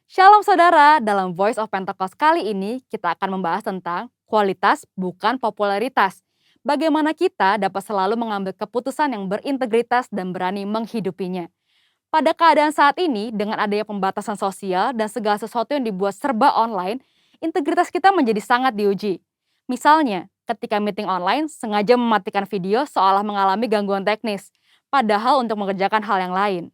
Shalom saudara, dalam Voice of Pentecost kali ini kita akan membahas tentang kualitas bukan popularitas. Bagaimana kita dapat selalu mengambil keputusan yang berintegritas dan berani menghidupinya. Pada keadaan saat ini, dengan adanya pembatasan sosial dan segala sesuatu yang dibuat serba online, integritas kita menjadi sangat diuji. Misalnya, ketika meeting online sengaja mematikan video seolah mengalami gangguan teknis, padahal untuk mengerjakan hal yang lain.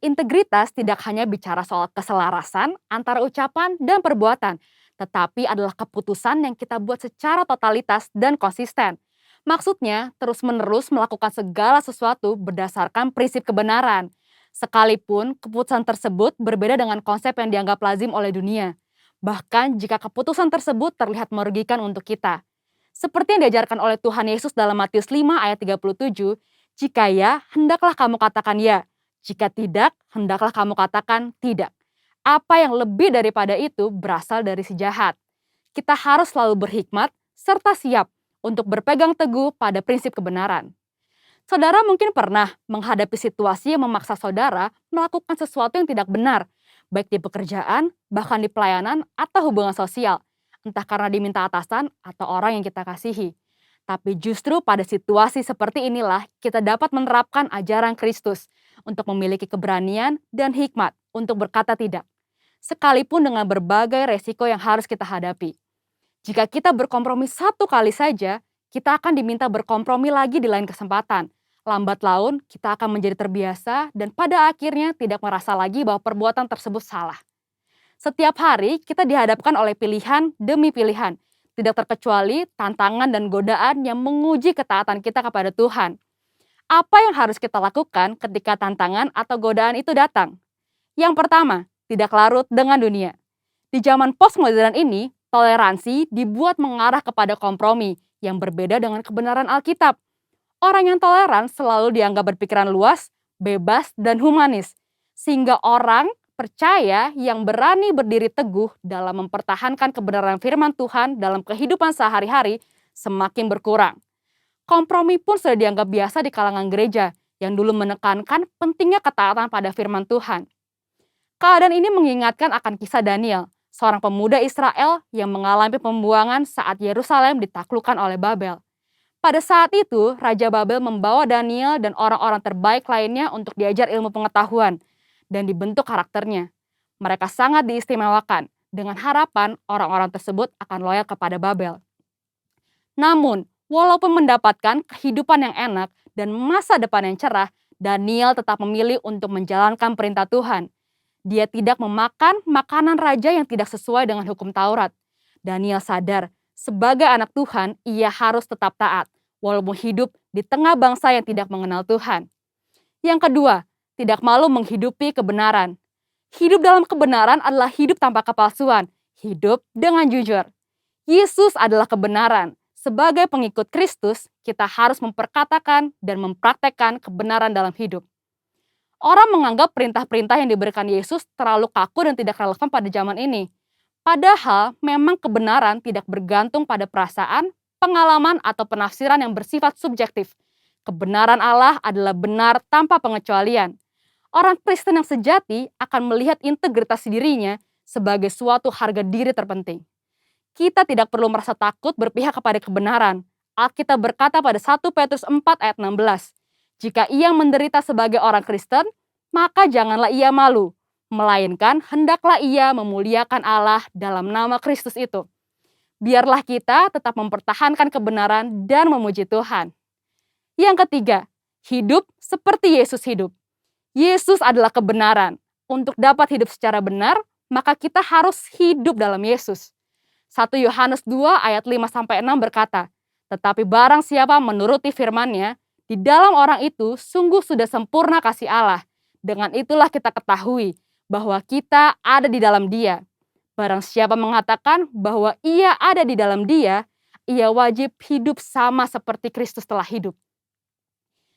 Integritas tidak hanya bicara soal keselarasan antara ucapan dan perbuatan, tetapi adalah keputusan yang kita buat secara totalitas dan konsisten. Maksudnya, terus-menerus melakukan segala sesuatu berdasarkan prinsip kebenaran. Sekalipun keputusan tersebut berbeda dengan konsep yang dianggap lazim oleh dunia. Bahkan jika keputusan tersebut terlihat merugikan untuk kita. Seperti yang diajarkan oleh Tuhan Yesus dalam Matius 5 ayat 37, jika ya, hendaklah kamu katakan ya. Jika tidak, hendaklah kamu katakan tidak. Apa yang lebih daripada itu berasal dari si jahat. Kita harus selalu berhikmat serta siap untuk berpegang teguh pada prinsip kebenaran. Saudara mungkin pernah menghadapi situasi yang memaksa saudara melakukan sesuatu yang tidak benar, baik di pekerjaan, bahkan di pelayanan atau hubungan sosial, entah karena diminta atasan atau orang yang kita kasihi. Tapi justru pada situasi seperti inilah kita dapat menerapkan ajaran Kristus untuk memiliki keberanian dan hikmat untuk berkata tidak, sekalipun dengan berbagai resiko yang harus kita hadapi. Jika kita berkompromi satu kali saja, kita akan diminta berkompromi lagi di lain kesempatan. Lambat laun, kita akan menjadi terbiasa dan pada akhirnya tidak merasa lagi bahwa perbuatan tersebut salah. Setiap hari kita dihadapkan oleh pilihan demi pilihan, tidak terkecuali tantangan dan godaan yang menguji ketaatan kita kepada Tuhan. Apa yang harus kita lakukan ketika tantangan atau godaan itu datang? Yang pertama, tidak larut dengan dunia. Di zaman postmodern ini, toleransi dibuat mengarah kepada kompromi yang berbeda dengan kebenaran Alkitab. Orang yang toleran selalu dianggap berpikiran luas, bebas, dan humanis. Sehingga orang percaya yang berani berdiri teguh dalam mempertahankan kebenaran firman Tuhan dalam kehidupan sehari-hari semakin berkurang. Kompromi pun sudah dianggap biasa di kalangan gereja yang dulu menekankan pentingnya ketaatan pada firman Tuhan. Keadaan ini mengingatkan akan kisah Daniel, seorang pemuda Israel yang mengalami pembuangan saat Yerusalem ditaklukkan oleh Babel. Pada saat itu, Raja Babel membawa Daniel dan orang-orang terbaik lainnya untuk diajar ilmu pengetahuan dan dibentuk karakternya. Mereka sangat diistimewakan dengan harapan orang-orang tersebut akan loyal kepada Babel. Namun, walaupun mendapatkan kehidupan yang enak dan masa depan yang cerah, Daniel tetap memilih untuk menjalankan perintah Tuhan. Dia tidak memakan makanan raja yang tidak sesuai dengan hukum Taurat. Daniel sadar, sebagai anak Tuhan, ia harus tetap taat, walaupun hidup di tengah bangsa yang tidak mengenal Tuhan. Yang kedua, tidak malu menghidupi kebenaran. Hidup dalam kebenaran adalah hidup tanpa kepalsuan, hidup dengan jujur. Yesus adalah kebenaran. Sebagai pengikut Kristus, kita harus memperkatakan dan mempraktekkan kebenaran dalam hidup. Orang menganggap perintah-perintah yang diberikan Yesus terlalu kaku dan tidak relevan pada zaman ini. Padahal memang kebenaran tidak bergantung pada perasaan, pengalaman, atau penafsiran yang bersifat subjektif. Kebenaran Allah adalah benar tanpa pengecualian. Orang Kristen yang sejati akan melihat integritas dirinya sebagai suatu harga diri terpenting. Kita tidak perlu merasa takut berpihak kepada kebenaran. Alkitab berkata pada 1 Petrus 4 ayat 16, jika ia menderita sebagai orang Kristen, maka janganlah ia malu, melainkan hendaklah ia memuliakan Allah dalam nama Kristus itu. Biarlah kita tetap mempertahankan kebenaran dan memuji Tuhan. Yang ketiga, hidup seperti Yesus hidup. Yesus adalah kebenaran. Untuk dapat hidup secara benar, maka kita harus hidup dalam Yesus. 1 Yohanes 2 ayat 5-6 berkata, tetapi barang siapa menuruti firman-Nya, di dalam orang itu sungguh sudah sempurna kasih Allah. Dengan itulah kita ketahui bahwa kita ada di dalam Dia. Barang siapa mengatakan bahwa ia ada di dalam Dia, ia wajib hidup sama seperti Kristus telah hidup.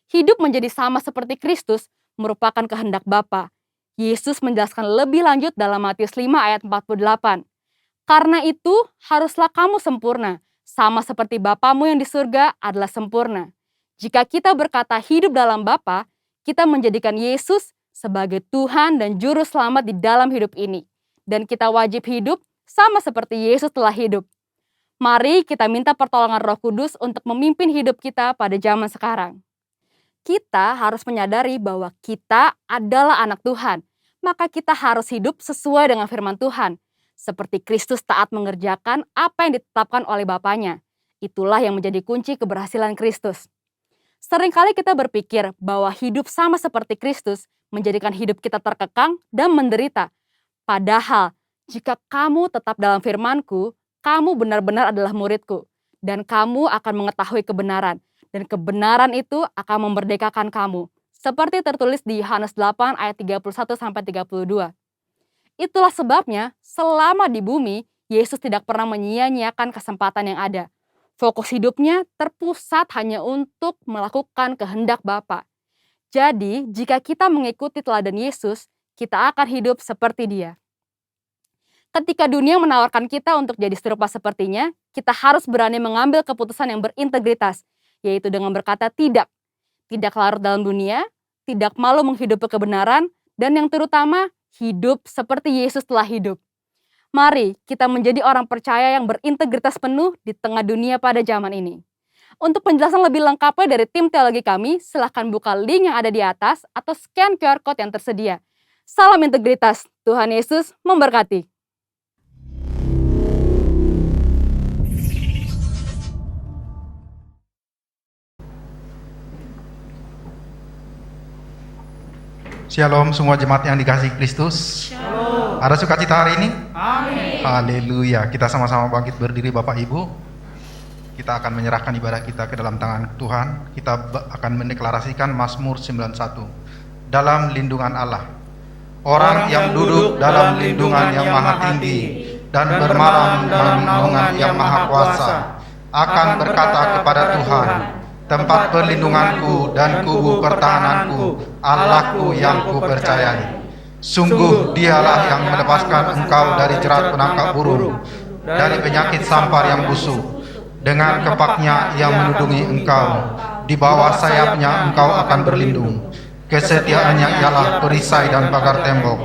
Hidup menjadi sama seperti Kristus merupakan kehendak Bapa. Yesus menjelaskan lebih lanjut dalam Matius 5 ayat 48. Karena itu, haruslah kamu sempurna, sama seperti Bapamu yang di surga adalah sempurna. Jika kita berkata hidup dalam Bapa, kita menjadikan Yesus sebagai Tuhan dan Juru Selamat di dalam hidup ini. dan kita wajib hidup sama seperti Yesus telah hidup. Mari kita minta pertolongan Roh Kudus untuk memimpin hidup kita pada zaman sekarang. Kita harus menyadari bahwa kita adalah anak Tuhan, maka kita harus hidup sesuai dengan firman Tuhan. Seperti Kristus taat mengerjakan apa yang ditetapkan oleh Bapanya. Itulah yang menjadi kunci keberhasilan Kristus. Seringkali kita berpikir bahwa hidup sama seperti Kristus menjadikan hidup kita terkekang dan menderita. Padahal, jika kamu tetap dalam firman-Ku, kamu benar-benar adalah murid-Ku, dan kamu akan mengetahui kebenaran, dan kebenaran itu akan memerdekakan kamu. Seperti tertulis di Yohanes 8 ayat 31-32. Itulah sebabnya, selama di bumi, Yesus tidak pernah menyia-nyiakan kesempatan yang ada. Fokus hidupnya terpusat hanya untuk melakukan kehendak Bapa. Jadi, jika kita mengikuti teladan Yesus, kita akan hidup seperti Dia. Ketika dunia menawarkan kita untuk jadi serupa sepertinya, kita harus berani mengambil keputusan yang berintegritas, yaitu dengan berkata tidak. Tidak larut dalam dunia, tidak malu menghidupi kebenaran, dan yang terutama, hidup seperti Yesus telah hidup. Mari kita menjadi orang percaya yang berintegritas penuh di tengah dunia pada zaman ini. Untuk penjelasan lebih lengkapnya dari tim teologi kami, silahkan buka link yang ada di atas atau scan QR Code yang tersedia. Salam integritas, Tuhan Yesus memberkati. Shalom semua jemaat yang dikasihi Kristus. Shalom. Ada sukacita hari ini? Amin. Haleluya. Kita sama-sama bangkit berdiri Bapak Ibu. Kita akan menyerahkan ibadah kita ke dalam tangan Tuhan. Kita akan mendeklarasikan Mazmur 91. Dalam lindungan Allah. Orang yang duduk dalam lindungan yang maha tinggi dan bermalam dalam naungan yang maha kuasa akan berkata kepada Tuhan, tempat perlindunganku dan kubu pertahananku, Allahku yang kupercayai. Sungguh dialah yang melepaskan engkau dari jerat penangkap burung, dari penyakit sampar yang busuk. Dengan kepaknya yang melindungi engkau, di bawah sayapnya engkau akan berlindung. Kesetiaannya ialah perisai dan pagar tembok.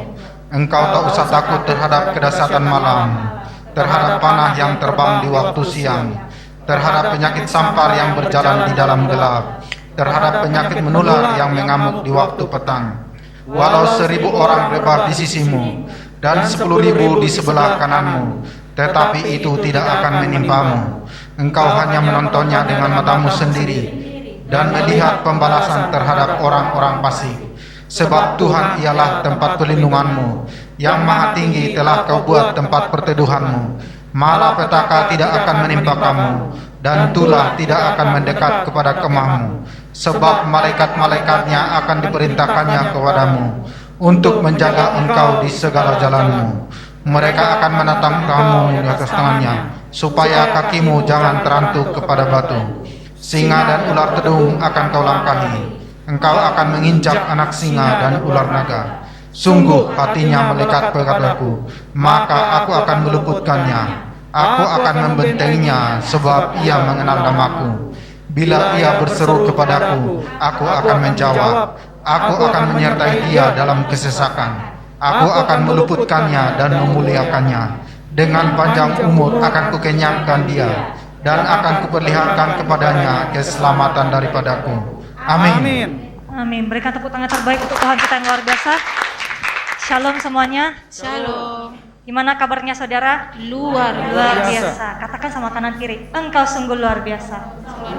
Engkau tak usah takut terhadap kedahsyatan malam, terhadap panah yang terbang di waktu siang, terhadap penyakit sampar yang berjalan di dalam gelap, terhadap penyakit menular yang mengamuk di waktu petang. Walau 1.000 orang rebah di sisimu dan 10.000 di sebelah kananmu, tetapi itu tidak akan menimpamu. Engkau hanya menontonnya dengan matamu sendiri dan melihat pembalasan terhadap orang-orang fasik. Sebab Tuhan ialah tempat perlindunganmu, yang maha tinggi telah kau buat tempat perteduhanmu. Malapetaka tidak akan menimpa kamu, dan tulah tidak akan mendekat kepada kemahmu. Sebab malaikat-malaikatnya akan diperintahkannya kepadamu untuk menjaga engkau di segala jalanmu. Mereka akan menatang kamu di atas tangannya, supaya kakimu jangan terantuk kepada batu. Singa dan ular tedung akan kau langkahi. Engkau akan menginjak anak singa dan ular naga. Sungguh hatinya melekat kepadaku, maka aku akan meluputkannya. Aku akan membentenginya, sebab ia mengenal namaku. Bila ia berseru kepadaku, aku akan menjawab. Aku akan menyertai dia dalam kesesakan. Aku akan meluputkannya dan memuliakannya. Dengan panjang umur akan kukenyangkan dia, dan akan kuperlihatkan kepadanya keselamatan daripadaku. Amin. Amin. Berikan tepuk tangan terbaik untuk Tuhan kita yang luar biasa. Shalom semuanya. Shalom. Gimana kabarnya saudara? Luar biasa. Katakan sama kanan kiri, engkau sungguh luar biasa.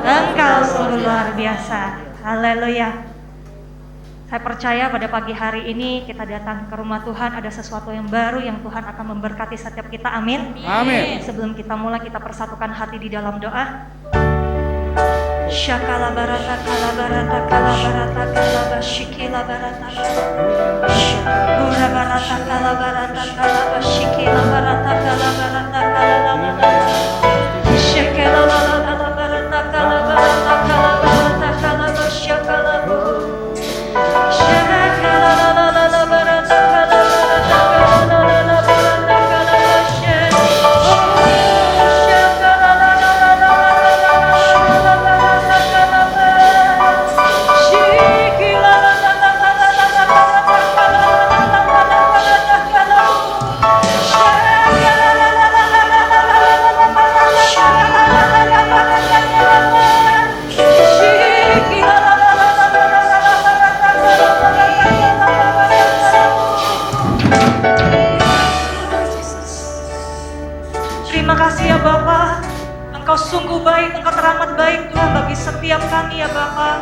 Engkau sungguh luar biasa. Haleluya. Saya percaya pada pagi hari ini kita datang ke rumah Tuhan, ada sesuatu yang baru yang Tuhan akan memberkati setiap kita. Amin. Amin. Sebelum kita mulai, kita persatukan hati di dalam doa. Shakala barata kala barata kala barata kala bashikila barata Ura barata kala barata kala bashikila barata kala barata kala Shakala barata barata kala barata kala barata kala bashakala Shakala barata barata kala barata kala barata kala Engkau sungguh baik, Engkau teramat baik Tuhan bagi setiap kami ya Bapa.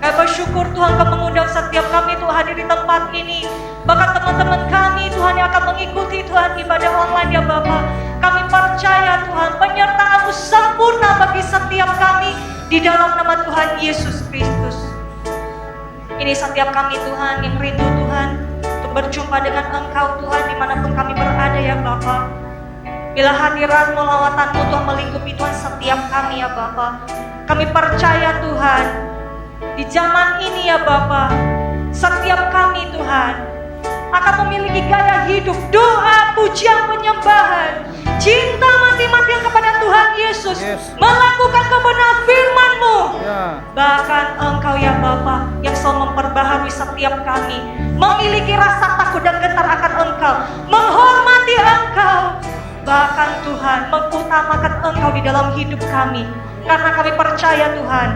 Kami bersyukur Tuhan Kau mengundang setiap kami Tuhan hadir di tempat ini. Bahkan teman-teman kami Tuhan yang akan mengikuti Tuhan ibadah online ya Bapa. Kami percaya Tuhan penyertaan-Mu sempurna bagi setiap kami di dalam nama Tuhan Yesus Kristus. Ini setiap kami Tuhan yang rindu Tuhan untuk berjumpa dengan Engkau Tuhan dimanapun kami berada ya Bapa. Bila hadirat-Mu, lawatan-Mu Tuhan melingkupi Tuhan setiap kami ya Bapa. Kami percaya Tuhan di zaman ini ya Bapa, setiap kami Tuhan akan memiliki gaya hidup doa, pujian, penyembahan, cinta mati-matian kepada Tuhan Yesus, melakukan kebenaran firman-Mu. Bahkan Engkau ya Bapa yang selalu memperbaharui setiap kami, memiliki rasa takut dan gentar akan Engkau, menghormati Engkau. Bahkan Tuhan mengutamakan Engkau di dalam hidup kami. Karena kami percaya Tuhan,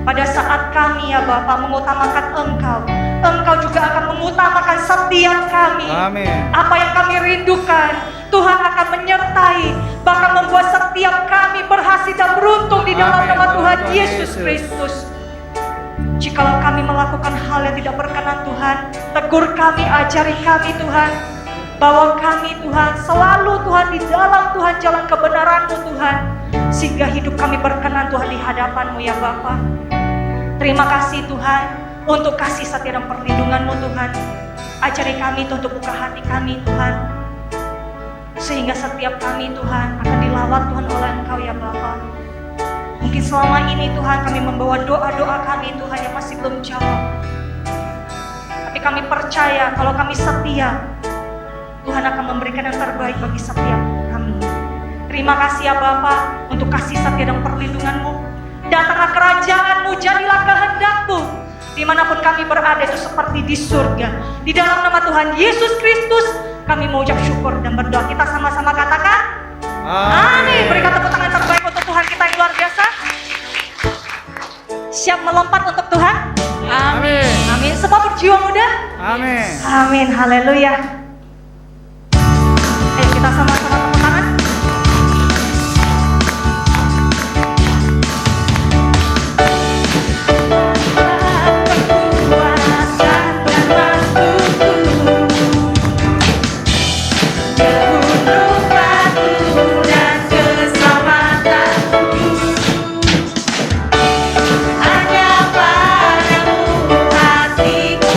pada saat kami ya Bapa mengutamakan Engkau, Engkau juga akan mengutamakan setiap kami. Amin. Apa yang kami rindukan, Tuhan akan menyertai, bahkan membuat setiap kami berhasil dan beruntung di dalam Amin. nama Tuhan Tuhan Yesus Yesus. Kristus. Jikalau kami melakukan hal yang tidak berkenan Tuhan, tegur kami, ajari kami Tuhan, bahwa kami Tuhan selalu Tuhan di dalam Tuhan jalan kebenaran-Mu Tuhan, sehingga hidup kami berkenan Tuhan di hadapan-Mu ya Bapa. Terima kasih Tuhan untuk kasih setia dan perlindungan-Mu Tuhan. Ajari kami Tuhan untuk buka hati kami Tuhan, sehingga setiap kami Tuhan akan dilawat Tuhan oleh Engkau ya Bapa. Mungkin selama ini Tuhan kami membawa doa-doa kami Tuhan yang masih belum jawab, tapi kami percaya kalau kami setia, Tuhan akan memberikan yang terbaik bagi setiap kami. Terima kasih ya Bapa untuk kasih setia dan perlindungan-Mu. Datanglah kerajaan-Mu, jadilah kehendak-Mu dimanapun kami berada itu seperti di surga. Di dalam nama Tuhan Yesus Kristus kami mengucap syukur dan berdoa. Kita sama-sama katakan amin. Berikan tepuk tangan terbaik untuk Tuhan kita yang luar biasa. Siap melompat untuk Tuhan? Amin. Amin. Semua berjiwa muda? Amin. Amin. Haleluya. Ayo kita sama-sama tepuk tangan.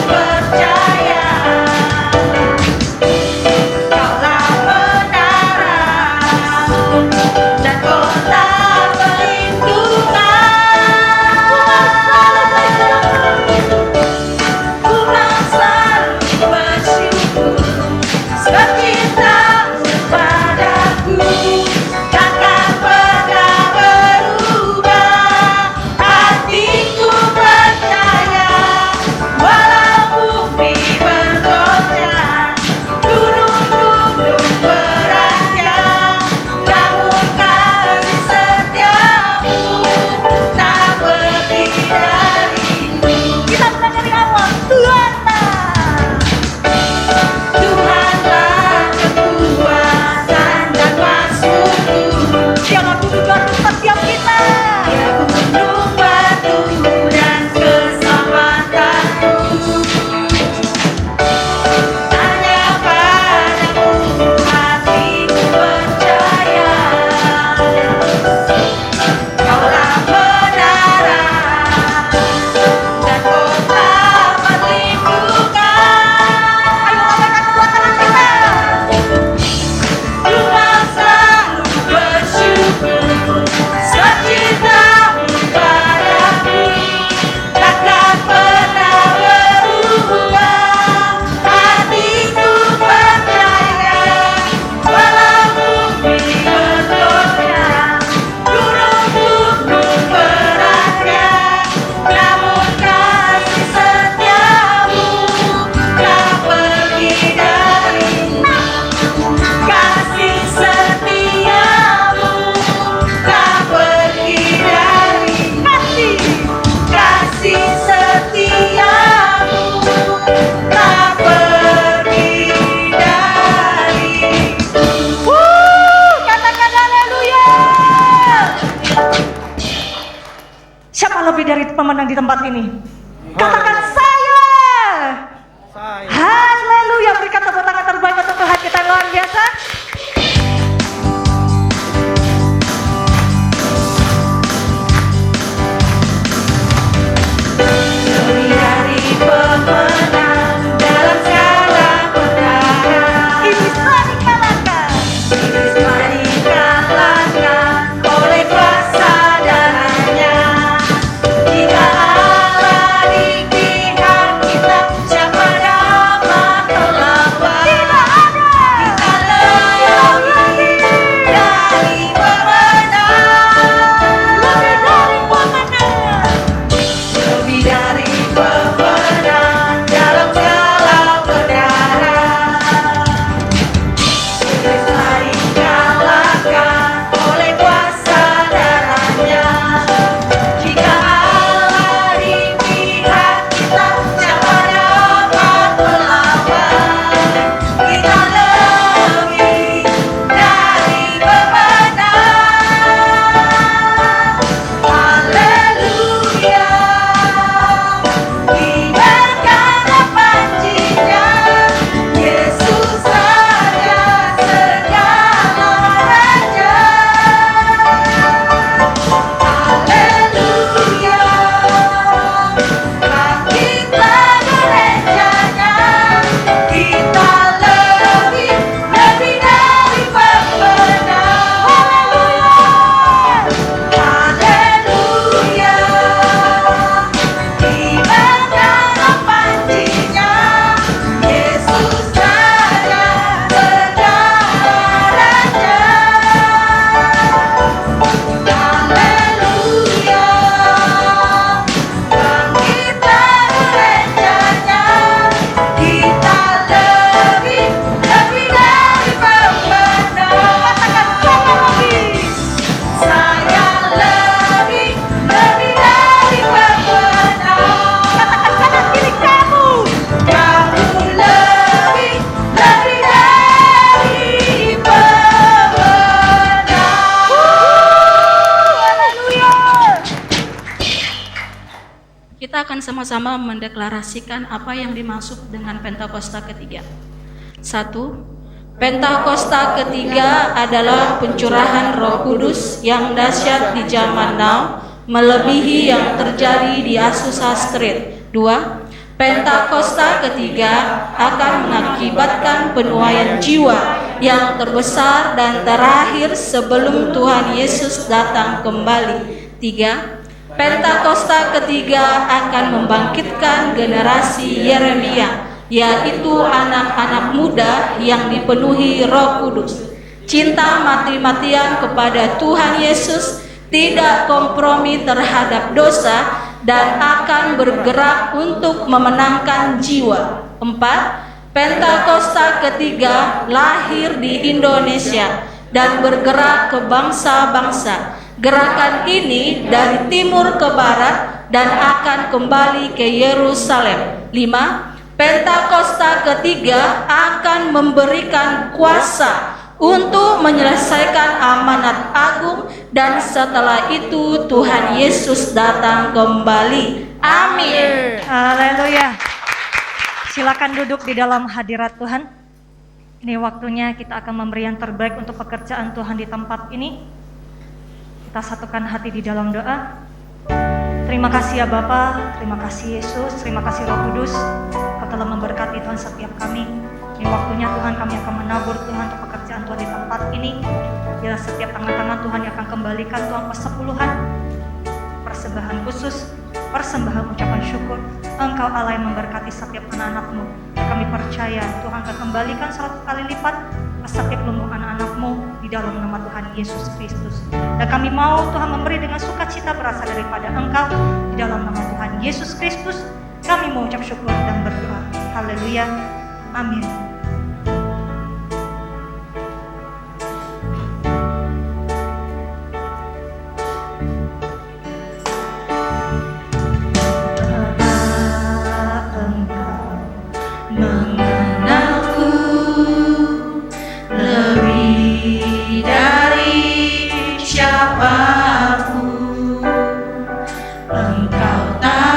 Percaya, Kaulah tempat ini? Katakan saya. Haleluya, berikan tepuk tangan terbaik untuk Tuhan kita luar biasa. Lebih dari pemenang dalam segala perkara, iblis telah dikalahkan. Iblis telah dikalahkan oleh kuasa darahnya. Jika Allah di pihak kita, siapa dapat melawan? Tidak ada. Kita lebih dari pemenang. Lebih dari pemenang. Lebih dari pemenang dalam segala perkara. Iblis telah dikalahkan oleh kuasa darahnya. Jika Allah di pihak kita, siapa dapat melawan? Kita lebih dari pemenang. Haleluya. Diberkati panjinya, Yesus Raja segala raja. Haleluya. Kita gerejanya, kita lebih dari pemenang. Haleluya. Diberkati panjinya, Yesus Raja segala raja. Haleluya. Kita gerejanya, kita lebih dari pemenang. Katakan saya lebih. Saya lebih dari pemenang. Katakan kanan kiri kamu. Kamu lebih dari pemenang. Haleluya. Kita akan sama-sama mendeklarasikan apa yang dimaksud dengan Pentakosta ketiga. 1. Pentakosta ketiga adalah pencurahan Roh Kudus yang dahsyat di zaman now, melebihi yang terjadi di Azusa Street. 2. Pentakosta ketiga akan mengakibatkan penuaian jiwa yang terbesar dan terakhir sebelum Tuhan Yesus datang kembali. 3. Pentakosta ketiga akan membangkitkan generasi Yeremia, yaitu anak-anak muda yang dipenuhi Roh Kudus. Cinta mati-matian kepada Tuhan Yesus, tidak kompromi terhadap dosa, dan akan bergerak untuk memenangkan jiwa. 4. Pentakosta ketiga lahir di Indonesia dan bergerak ke bangsa-bangsa. Gerakan ini dari timur ke barat dan akan kembali ke Yerusalem. 5. Pentakosta ketiga akan memberikan kuasa untuk menyelesaikan amanat agung, dan setelah itu Tuhan Yesus datang kembali. Amin. Haleluya. Silakan duduk di dalam hadirat Tuhan. Ini waktunya kita akan memberi yang terbaik untuk pekerjaan Tuhan di tempat ini. Kita satukan hati di dalam doa. Terima kasih ya Bapa, terima kasih Yesus, terima kasih Roh Kudus. Kau telah memberkati Tuhan setiap kami. Ini waktunya Tuhan kami akan menabur Tuhan untuk pekerjaan Tuhan di tempat ini. Biarlah setiap tangan-tangan Tuhan yang akan kembalikan Tuhan persepuluhan, persembahan khusus, persembahan ucapan syukur. Engkau Allah yang memberkati setiap anak-anak-Mu. Kami percaya Tuhan akan kembalikan 100 kali lipat setiap lumbung anak-anak-Mu di dalam nama Tuhan Yesus Kristus. Dan kami mau Tuhan memberi dengan sukacita berasal daripada Engkau di dalam nama Tuhan Yesus Kristus. Kami mau ucap syukur dan berdoa. Haleluya. Amin. Engkau tahu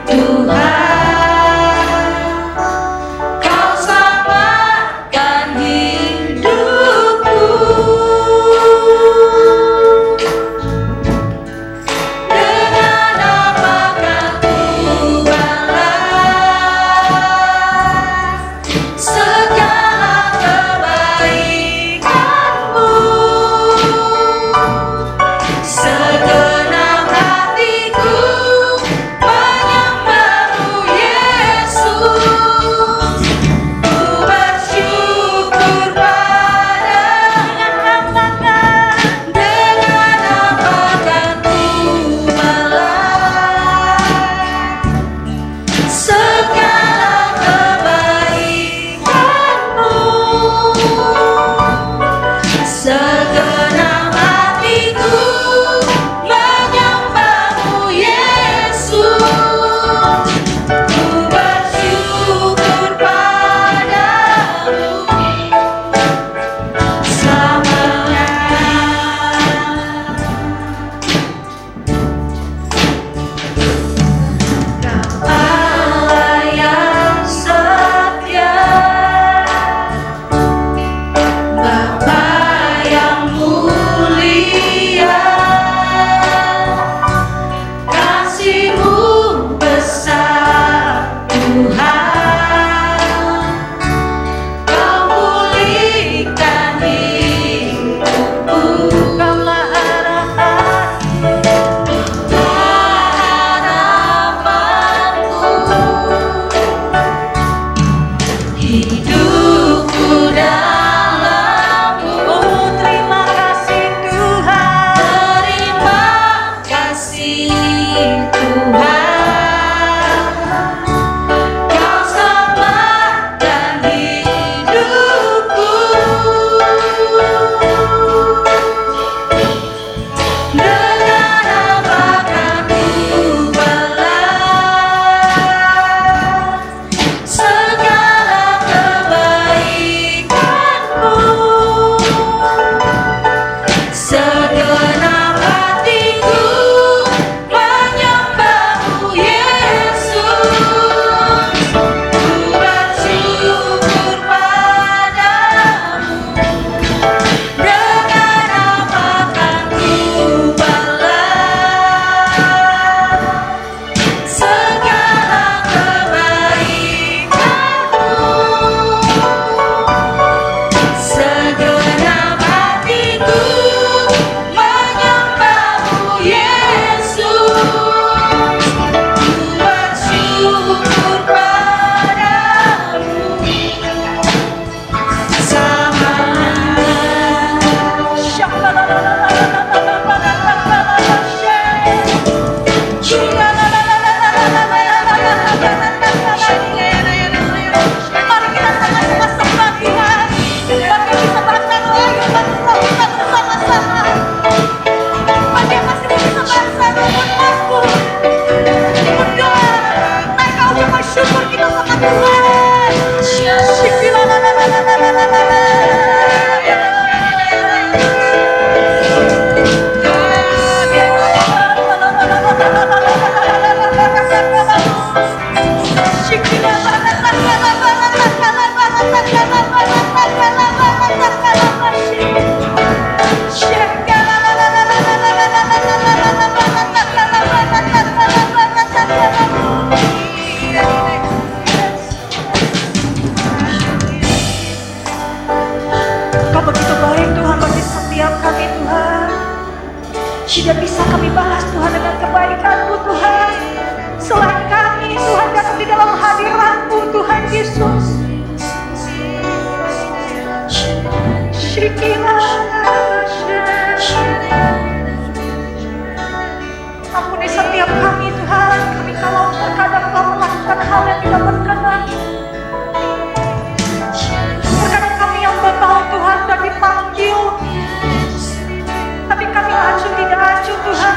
Tuhan, Kau selamatkan hidupku. Dengan apakah ku balas segala kebaikan-Mu? Segenap hatiku menyembah-Mu, Yesus. Ku bersyukur padamu. Dengan apakah ku balas segala kebaikan-Mu? Segenap hatiku menyembah-Mu, Yesus. Ku bersyukur padamu selamanya. Allah yang setia, Bapa yang mulia, kasih-Mu besar Tuhan. Kau pulihkan hidupku. Kaulah harapanku. Hidupku dalam-Mu. Oh, terima kasih Tuhan. Terima kasih Tuhan. Kau selamatkan hidupku. Dengan apakah ku balas segala kebaikan-Mu? Segenap hatiku menyembah-Mu, Yesus. Ku bersyukur padamu. Dengan apakah ku balas segala kebaikan-Mu? Segenap hatiku menyembah-Mu, Yesus. Ku bersyukur padamu Mari kita sama-sama sembah Tuhan. Mari kita bahkan lagu kita bersama-sama. Mari masih bisa bahasa dengan mampu berdoa. Naik kau ucapkan syukur kita sama Tuhan. Kau begitu baik Tuhan bagi setiap kami Tuhan. Tidak bisa kami balas Tuhan dengan kebaikan-Mu Tuhan. Selain kami Tuhan datang di dalam hadirat-Mu Tuhan Yesus. Ampuni setiap kami Tuhan. Kami kalau terkadang telah melakukan hal yang tidak berkenan. Terkadang kami yang tahu Tuhan dan dipanggil, tapi kami acuh tidak acuh Tuhan.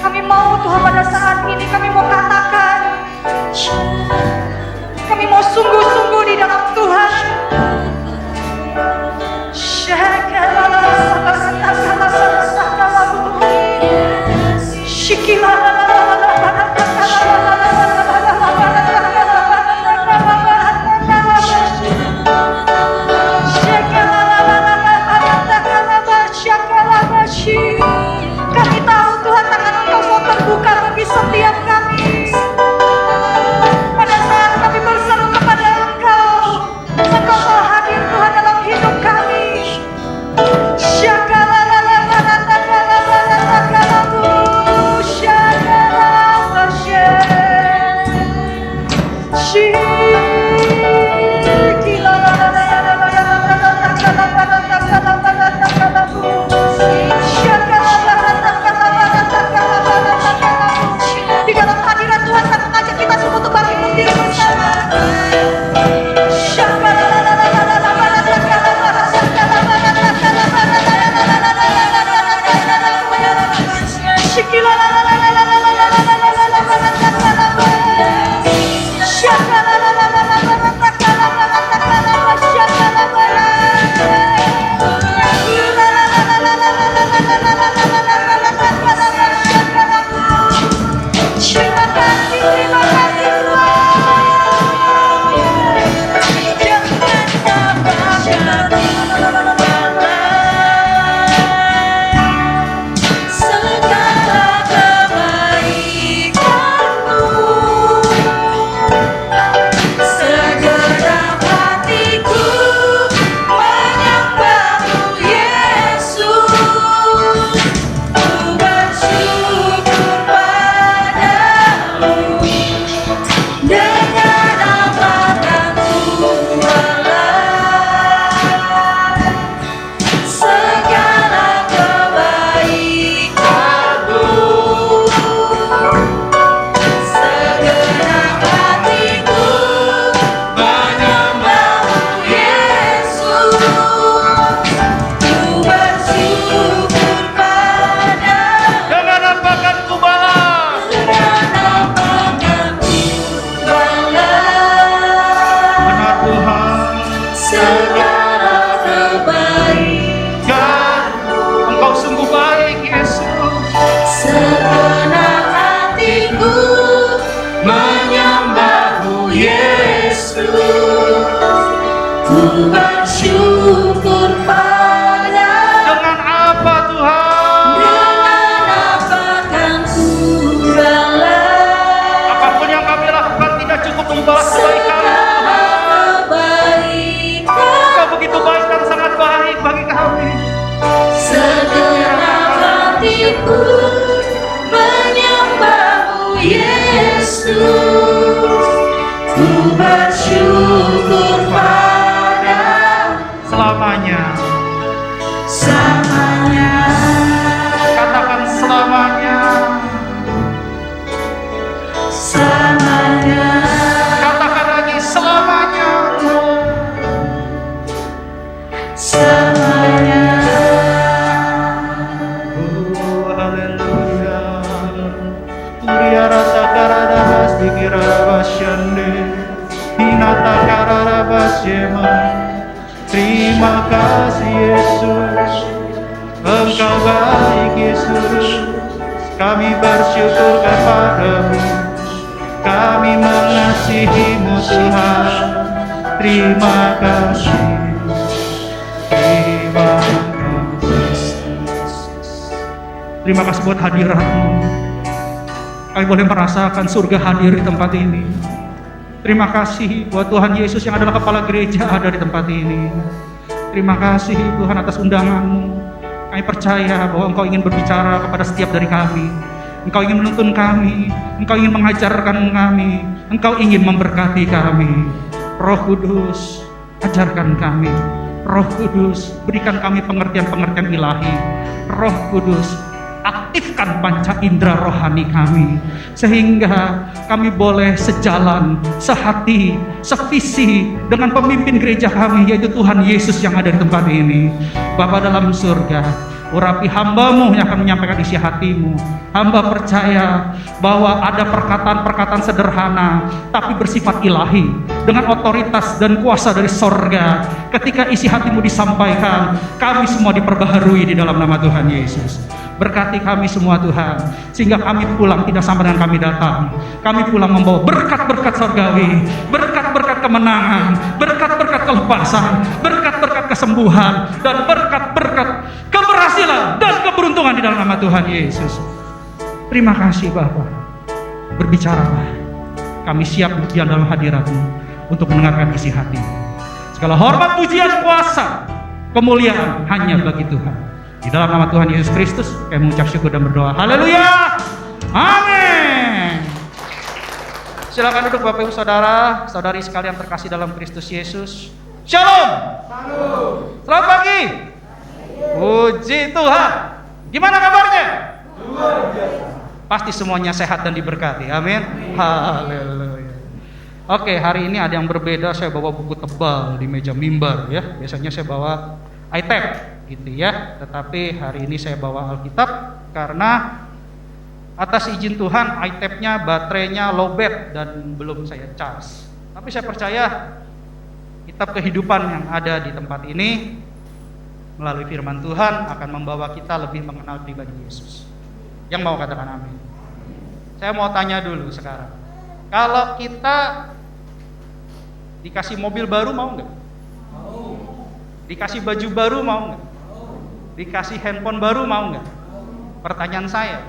Kami mau Tuhan pada saat ini kami mau katakan, kami mau sungguh-sungguh di dalam Tuhan. Terima kasih bersyukur pada. Dengan apa Tuhan? Dengan apa kan ku balas? Apapun yang kami lakukan tidak cukup membalas kebaikan Tuhan. Engkau begitu baik dan sangat baik bagi kami. Segenap hatiku menyembahmu Yesus. Ku bersyukur pada Selamanya. selamanya. Katakan selamanya. Selamanya. Katakan lagi selamanya. Selamanya. Oh, haleluya. Uriya rata karada basdikira basyande. Hinata karada basyema. Terima kasih Yesus, Engkau baik Yesus. Kami bersyukur kepadamu, kami mengasihimu Tuhan. Terima kasih, terima kasih. Terima kasih buat hadiratmu. Kami boleh merasakan surga hadir di tempat ini. Terima kasih buat Tuhan Yesus yang adalah kepala gereja ada di tempat ini. Terima kasih Tuhan atas undanganmu. Kami percaya bahwa Engkau ingin berbicara kepada setiap dari kami. Engkau ingin menuntun kami. Engkau ingin mengajarkan kami. Engkau ingin memberkati kami. Roh Kudus, ajarkan kami. Roh Kudus, berikan kami pengertian-pengertian ilahi. Roh Kudus, aktifkan panca indera rohani kami sehingga kami boleh sejalan, sehati, sevisi dengan pemimpin gereja kami yaitu Tuhan Yesus yang ada di tempat ini. Bapa dalam surga, urapi hamba-Mu yang akan menyampaikan isi hati-Mu. Hamba percaya bahwa ada perkataan-perkataan sederhana tapi bersifat ilahi dengan otoritas dan kuasa dari sorga. Ketika isi hati-Mu disampaikan, kami semua diperbaharui di dalam nama Tuhan Yesus. Berkati kami semua Tuhan, sehingga kami pulang tidak sama dengan kami datang. Kami pulang membawa berkat-berkat surgawi, berkat-berkat kemenangan, berkat-berkat kelepasan, berkat-berkat kesembuhan, dan berkat-berkat keberhasilan dan keberuntungan di dalam nama Tuhan Yesus. Terima kasih Bapa. Berbicaralah. Kami siap di dalam hadirat-Mu untuk mendengarkan isi hati. Segala hormat, pujian, kuasa, kemuliaan hanya bagi Tuhan. Di dalam nama Tuhan Yesus Kristus, kami mengucap syukur dan berdoa. Haleluya. Amin. Silakan duduk Bapak Ibu Saudara, saudari sekalian terkasih dalam Kristus Yesus. Shalom. Selamat pagi. Puji Tuhan. Gimana kabarnya? Luar biasa. Pasti semuanya sehat dan diberkati. Amin. Haleluya. Oke, hari ini ada yang berbeda. Saya bawa buku tebal di meja mimbar ya. Biasanya saya bawa iTab gitu ya. Tetapi hari ini saya bawa Alkitab karena Atas izin Tuhan, iTab-nya, baterainya lowbat dan belum saya charge. Tapi saya percaya kitab kehidupan yang ada di tempat ini melalui firman Tuhan akan membawa kita lebih mengenal pribadi Yesus. Yang mau katakan amin? Saya mau tanya dulu sekarang. Kalau kita dikasih mobil baru mau nggak? Dikasih baju baru mau nggak? Dikasih handphone baru mau nggak? Pertanyaan saya,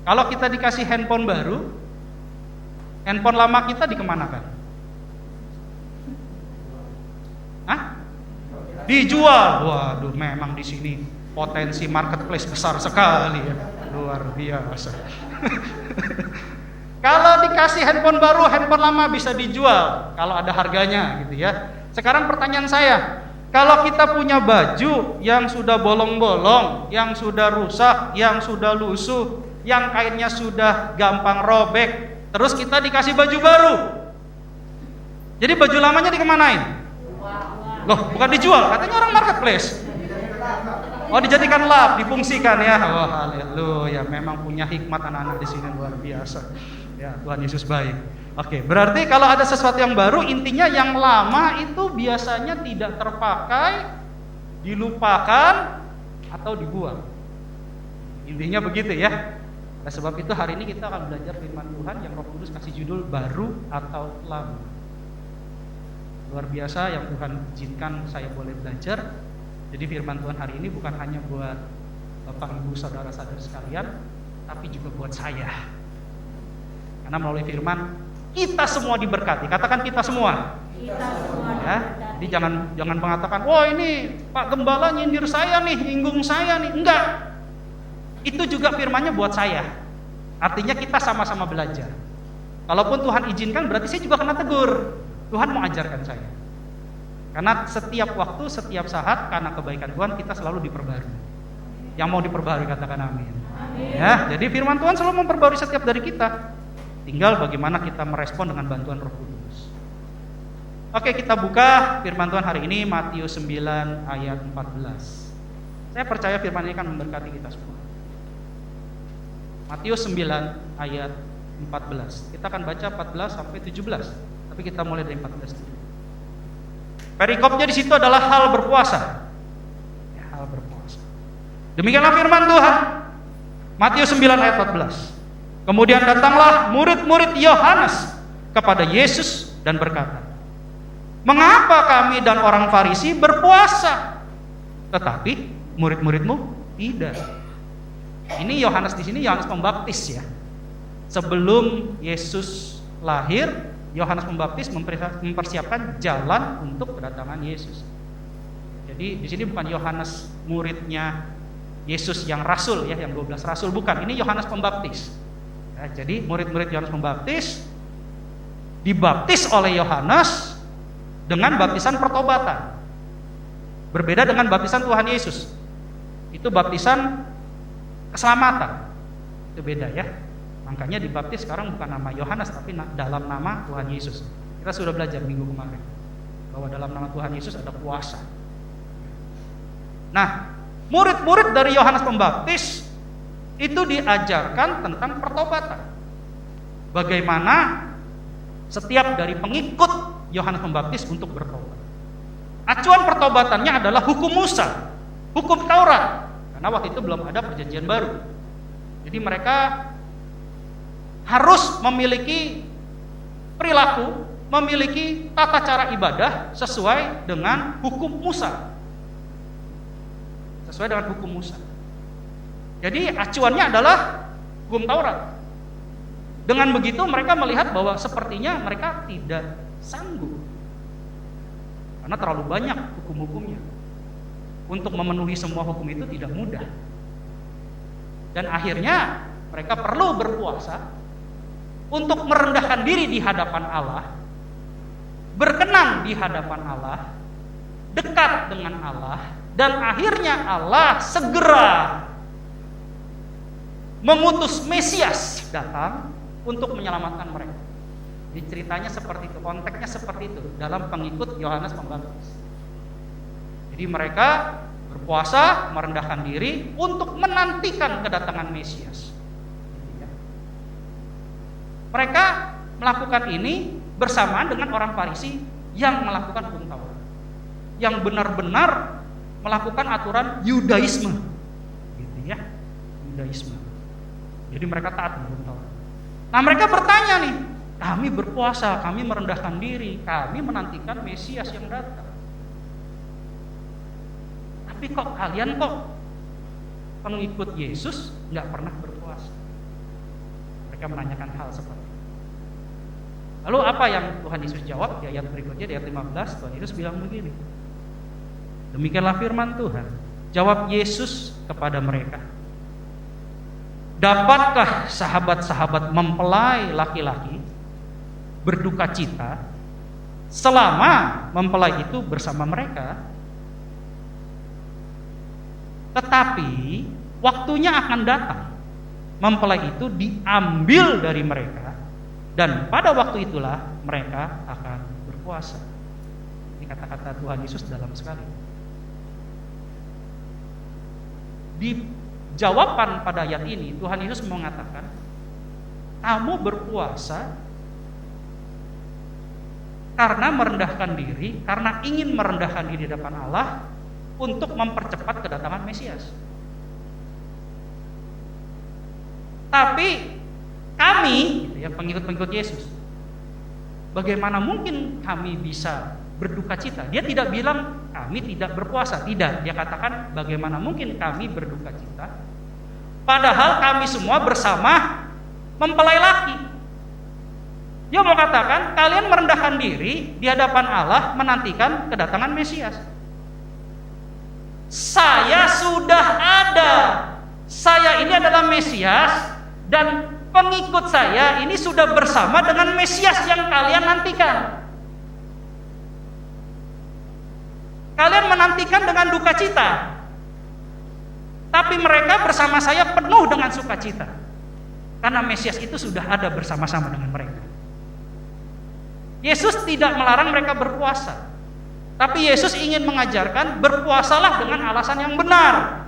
kalau kita dikasih handphone baru, handphone lama kita dikemanakan? Hah? Dijual. Waduh, memang di sini potensi marketplace besar sekali ya. Luar biasa. Kalau dikasih handphone baru, handphone lama bisa dijual kalau ada harganya gitu ya. Sekarang pertanyaan saya, kalau kita punya baju yang sudah bolong-bolong, yang sudah rusak, yang sudah lusuh, yang kainnya sudah gampang robek, terus kita dikasih baju baru, jadi baju lamanya dikemanain? Loh, bukan dijual, katanya orang marketplace. Oh, dijadikan lap, difungsikan ya. Oh, haleluya, memang punya hikmat anak-anak di sini luar biasa. Ya, Tuhan Yesus baik. Oke, berarti kalau ada sesuatu yang baru, intinya yang lama itu biasanya tidak terpakai, dilupakan, atau dibuang. Intinya begitu ya. Nah, sebab itu hari ini kita akan belajar firman Tuhan yang Roh Kudus kasih judul baru atau lama. Luar biasa yang Tuhan izinkan saya boleh belajar. Jadi firman Tuhan hari ini bukan hanya buat Bapak Ibu saudara-saudara sekalian, tapi juga buat saya. Karena melalui firman kita semua diberkati. Katakan kita semua. Ya. Jadi jangan mengatakan, "Wah, ini Pak Gembala nyindir saya nih, nyinggung saya nih." Enggak. Itu juga firmannya buat saya. Artinya kita sama-sama belajar. Kalaupun Tuhan izinkan, berarti saya juga kena tegur. Tuhan mau ajarkan saya. Karena setiap waktu, setiap saat, karena kebaikan Tuhan kita selalu diperbarui. Yang mau diperbarui katakan amin. Ya, jadi firman Tuhan selalu memperbarui setiap dari kita. Tinggal bagaimana kita merespon dengan bantuan Roh Kudus. Oke, kita buka firman Tuhan hari ini Matius 9 ayat 14. Saya percaya firman ini akan memberkati kita semua. Matius 9 ayat 14. Kita akan baca 14 sampai 17. Tapi kita mulai dari 14 dulu. Perikopnya di situ adalah hal berpuasa. Ya, hal berpuasa. Demikianlah firman Tuhan. Matius 9 ayat 14. Kemudian datanglah murid-murid Yohanes kepada Yesus dan berkata, "Mengapa kami dan orang Farisi berpuasa, tetapi murid-muridmu tidak?" Ini Yohanes di sini Yohanes Pembaptis ya. Sebelum Yesus lahir, Yohanes Pembaptis mempersiapkan jalan untuk kedatangan Yesus. Jadi di sini bukan Yohanes muridnya Yesus yang rasul ya, yang 12 rasul, bukan. Ini Yohanes Pembaptis. Ya, jadi murid-murid Yohanes Pembaptis dibaptis oleh Yohanes dengan baptisan pertobatan. Berbeda dengan baptisan Tuhan Yesus. Itu baptisan keselamatan. Itu beda ya. Makanya dibaptis sekarang bukan nama Yohanes tapi dalam nama Tuhan Yesus. Kita sudah belajar minggu kemarin bahwa dalam nama Tuhan Yesus ada kuasa. Nah, murid-murid dari Yohanes Pembaptis itu diajarkan tentang pertobatan. Bagaimana setiap dari pengikut Yohanes Pembaptis untuk bertobat. Acuan pertobatannya adalah hukum Musa, hukum Taurat. Karena waktu itu belum ada perjanjian baru. Jadi mereka harus memiliki perilaku, memiliki tata cara ibadah sesuai dengan hukum Musa. Sesuai dengan hukum Musa. Jadi acuannya adalah hukum Taurat. Dengan begitu mereka melihat bahwa sepertinya mereka tidak sanggup. Karena terlalu banyak hukum-hukumnya. Untuk memenuhi semua hukum itu tidak mudah. Dan akhirnya mereka perlu berpuasa untuk merendahkan diri di hadapan Allah, berkenan di hadapan Allah, dekat dengan Allah, dan akhirnya Allah segera mengutus Mesias datang untuk menyelamatkan mereka. Jadi ceritanya seperti itu, konteksnya seperti itu dalam pengikut Yohanes Pembaptis. Jadi mereka berpuasa, merendahkan diri untuk menantikan kedatangan Mesias. Mereka melakukan ini bersamaan dengan orang Farisi yang melakukan hukum Taurat, yang benar-benar melakukan aturan Yudaisme, gitu ya, Yudaisme. Jadi mereka taat hukum Taurat. Nah, mereka bertanya nih, kami berpuasa, kami merendahkan diri, kami menantikan Mesias yang datang. Tapi kok kalian pengikut Yesus nggak pernah berpuasa? Mereka menanyakan hal seperti itu. Lalu apa yang Tuhan Yesus jawab di ayat berikutnya, di ayat 15, Tuhan Yesus bilang begini. Demikianlah firman Tuhan. Jawab Yesus kepada mereka, dapatkah sahabat-sahabat mempelai laki-laki berduka cita selama mempelai itu bersama mereka? Tetapi waktunya akan datang, mempelai itu diambil dari mereka, dan pada waktu itulah mereka akan berpuasa. Ini kata-kata Tuhan Yesus dalam sekali. Di jawaban pada ayat ini, Tuhan Yesus mengatakan, kamu berpuasa karena merendahkan diri, karena ingin merendahkan diri di depan Allah untuk mempercepat kedatangan Mesias. Tapi kami, gitu ya, pengikut-pengikut Yesus, bagaimana mungkin kami bisa berduka cita? Dia tidak bilang kami tidak berpuasa, tidak. Dia katakan bagaimana mungkin kami berduka cita padahal kami semua bersama mempelai laki. Dia mau katakan kalian merendahkan diri di hadapan Allah menantikan kedatangan Mesias. Saya sudah ada. Saya ini adalah Mesias, dan pengikut saya ini sudah bersama dengan Mesias yang kalian nantikan. Kalian menantikan dengan duka cita, tapi mereka bersama saya penuh dengan sukacita, karena Mesias itu sudah ada bersama-sama dengan mereka. Yesus tidak melarang mereka berpuasa, tapi Yesus ingin mengajarkan berpuasalah dengan alasan yang benar,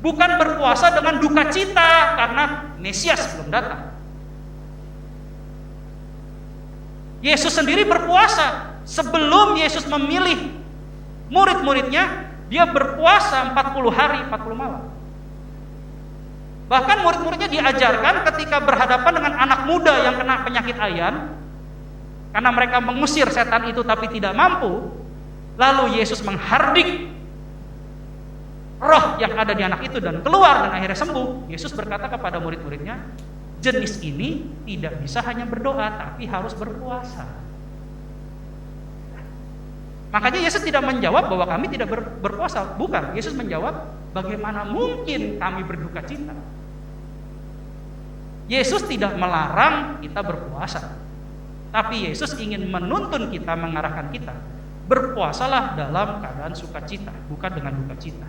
bukan berpuasa dengan duka cita karena Mesias belum datang. Yesus sendiri berpuasa sebelum Yesus memilih murid-muridnya. Dia berpuasa 40 hari 40 malam. Bahkan murid-muridnya diajarkan ketika berhadapan dengan anak muda yang kena penyakit ayan, karena mereka mengusir setan itu tapi tidak mampu, lalu Yesus menghardik roh yang ada di anak itu dan keluar dan akhirnya sembuh. Yesus berkata kepada murid-muridnya, jenis ini tidak bisa hanya berdoa tapi harus berpuasa. Makanya Yesus tidak menjawab bahwa kami tidak berpuasa, bukan. Yesus menjawab bagaimana mungkin kami berduka cita. Yesus tidak melarang kita berpuasa, tapi Yesus ingin menuntun kita, mengarahkan kita, berpuasalah dalam keadaan sukacita, bukan dengan duka cita.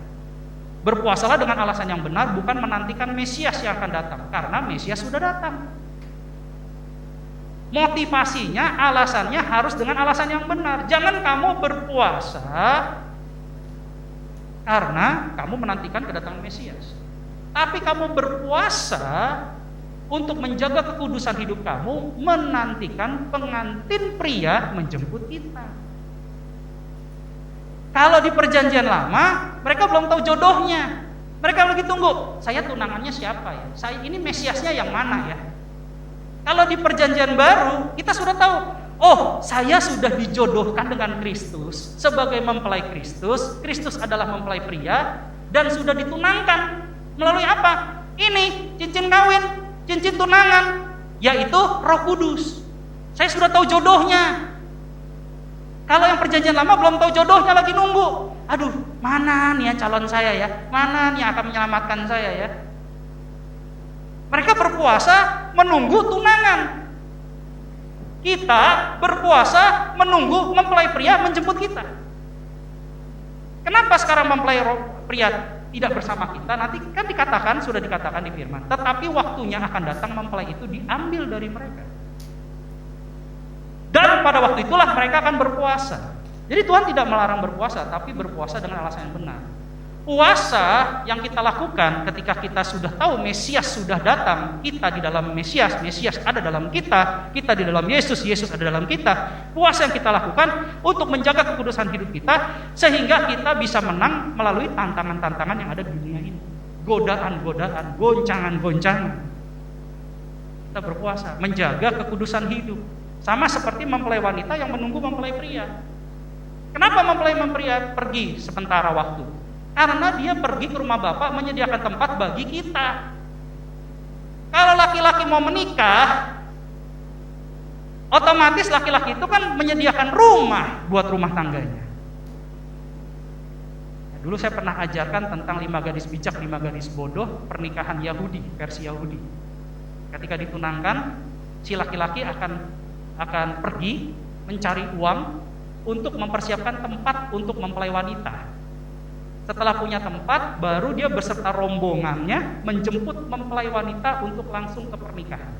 Berpuasalah dengan alasan yang benar, bukan menantikan Mesias yang akan datang, karena Mesias sudah datang. Motivasinya, alasannya harus dengan alasan yang benar. Jangan kamu berpuasa karena kamu menantikan kedatangan Mesias, tapi kamu berpuasa untuk menjaga kekudusan hidup kamu, menantikan pengantin pria menjemput kita. Kalau di perjanjian lama, mereka belum tahu jodohnya. Mereka lagi tunggu, saya tunangannya siapa ya? Saya ini Mesiasnya yang mana ya? Kalau di perjanjian baru, kita sudah tahu, oh, saya sudah dijodohkan dengan Kristus sebagai mempelai Kristus. Kristus adalah mempelai pria dan sudah ditunangkan melalui apa? Ini cincin kawin, cincin tunangan, yaitu Roh Kudus. Saya sudah tahu jodohnya. Kalau yang perjanjian lama belum tahu jodohnya, lagi nunggu. Aduh, mana nih ya calon saya ya? Mana nih akan menyelamatkan saya ya? Mereka berpuasa menunggu tunangan. Kita berpuasa menunggu mempelai pria menjemput kita. Kenapa sekarang mempelai pria tidak bersama kita? Nanti kan dikatakan, sudah dikatakan di firman, tetapi waktunya akan datang mempelai itu diambil dari mereka. Dan pada waktu itulah mereka akan berpuasa. Jadi Tuhan tidak melarang berpuasa, tapi berpuasa dengan alasan yang benar. puasa yang kita lakukan ketika kita sudah tahu Mesias sudah datang, kita di dalam Mesias, Mesias ada dalam kita di dalam Yesus, Yesus ada dalam kita. Puasa yang kita lakukan untuk menjaga kekudusan hidup kita sehingga kita bisa menang melalui tantangan-tantangan yang ada di dunia ini. Godaan-godaan, goncangan-goncangan. Kita berpuasa, menjaga kekudusan hidup. Sama seperti mempelai wanita yang menunggu mempelai pria. Kenapa mempelai pria pergi sementara waktu? Karena dia pergi ke rumah bapak menyediakan tempat bagi kita. Kalau laki-laki mau menikah, otomatis laki-laki itu kan menyediakan rumah buat rumah tangganya. Dulu saya pernah ajarkan tentang 5 gadis bijak, 5 gadis bodoh, pernikahan Yahudi, versi Yahudi. Ketika ditunangkan, si laki-laki akan pergi mencari uang untuk mempersiapkan tempat untuk mempelai wanita. Setelah punya tempat, baru dia beserta rombongannya menjemput mempelai wanita untuk langsung ke pernikahan.